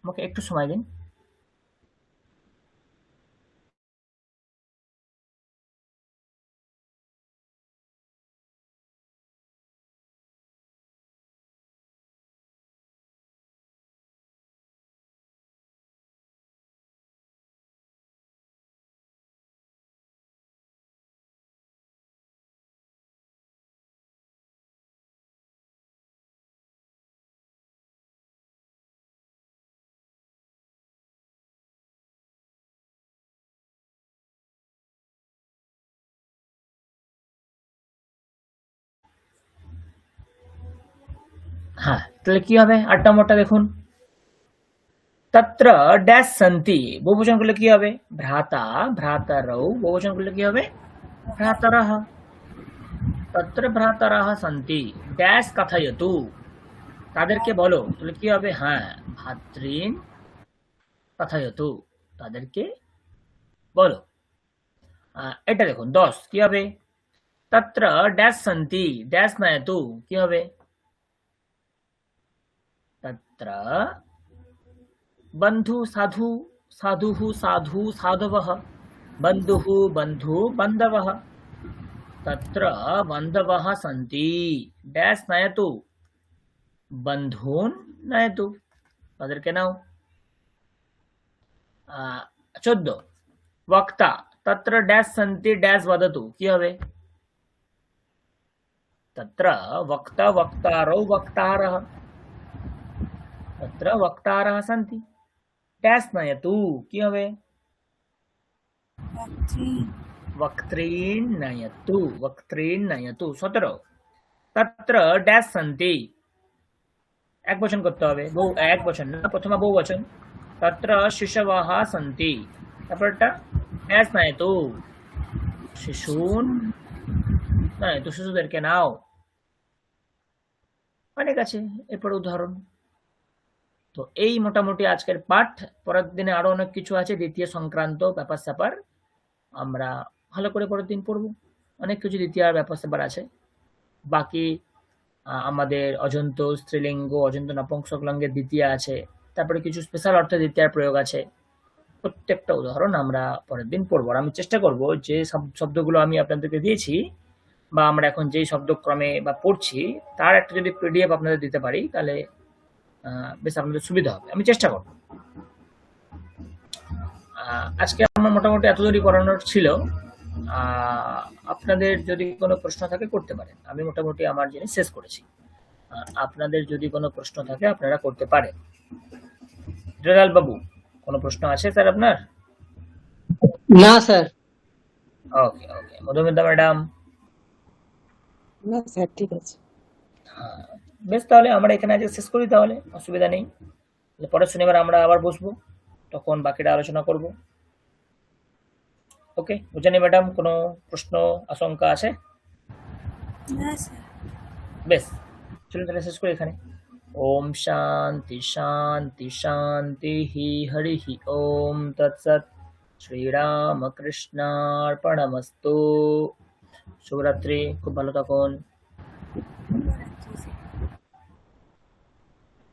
আমাকে একটু সময় দিন। হ্যাঁ, তাহলে কি হবে? 8 নম্বরটা দেখুন, তত্র ড্যাশ সন্তি বহুবচন করলে কি হবে? ভ্রাতা ভ্রাতারৌ, বহুবচন করলে কি হবে? ভ্রাতারः। তত্র ভ্রাতারः সন্তি ড্যাশ কথয়তু তাদেরকে বলো, তাহলে কি হবে? হ্যাঁ, ভাতৃন কথয়তু তাদেরকে বলো। এটা দেখুন 10 কি হবে? তত্র ড্যাশ সন্তি ড্যাশ নয়তু কি হবে? তত্র বন্ধু সাধু সাধুঃ সাধু সাধবः বন্ধুঃ বন্ধু বান্ধবः তত্র বান্ধবः সন্তি ড্যাশ নয়তু বন্ধুন নয়তু তাদেরকে নাও। 14 বক্তা তত্র ড্যাশ সন্তি ড্যাশ বদতু কি হবে? তত্র বক্তা বক্তারৌ বক্তারः তত্র বক্তারः সন্তি ড্যাশ নয়তু কি হবে? বক্তৃ वक्त्रीण नयतु 17 तत्र डैश सन्ति एक वचन করতে হবে, বহু এক বচন না, প্রথমে বহু বচন। तत्र शिशवः सन्ति তারপরটা ড্যাশ নয়তু শিশুন নয়তু শিশুদেরকে নাও। অনেক আছে এরপর উদাহরণ। তো এই মোটামুটি আজকের পাঠ। পরের দিনে আরো অনেক কিছু আছে দ্বিতীয় সংক্রান্ত ব্যাপার স্যাপার, আমরা ভালো করে পরের দিন পড়ব। অনেক কিছু দ্বিতীয় ব্যাপার স্যাপার আছে বাকি। আমাদের অজন্ত স্ত্রীলিঙ্গ অজন্ত নপুংসকলিঙ্গের দ্বিতীয় আছে, তারপরে কিছু স্পেশাল অর্থে দ্বিতীয় প্রয়োগ আছে। প্রত্যেকটা উদাহরণ আমরা পরের দিন পড়ব। আর আমি চেষ্টা করব যে শব্দগুলো আমি আপনাদেরকে দিয়েছি বা আমরা এখন যেই শব্দক্রমে বা পড়ছি তার একটা যদি পিডিএফ আপনাদের দিতে পারি তাহলে বেশ আপনাদের সুবিধা হবে। আমি চেষ্টা করব। আজকে আমার মোটামুটি এতদূরই করানোর ছিল। আপনাদের যদি কোনো প্রশ্ন থাকে করতে পারেন। আমি মোটামুটি আমার জিনিস শেষ করেছি। আপনাদের যদি কোনো প্রশ্ন থাকে আপনারা করতে পারেন। জয়লাল বাবু, কোনো প্রশ্ন আছে স্যার আপনার? না স্যার। ওকে ওকে, মধুমিতা ম্যাডাম? না স্যার, ঠিক আছে। হ্যাঁ, বেশ, তাহলে আমরা এখানে আজকে শেষ করি, তাহলে অসুবিধা নেই। পরের শনিবার আমরা আবার বসবো, তখন বাকিটা আলোচনা করব। ওকে, বুঝানি ম্যাডাম, কোনো প্রশ্ন আশঙ্কা আছে? না স্যার। বেশ, চলুন তাহলে শেষ করি এখানে। ওম শান্তি শান্তি শান্তি হরি ওম তৎসৎ। শ্রীরামকৃষ্ণার্পণমস্তু। শুভরাত্রি, খুব ভালো থাকুন।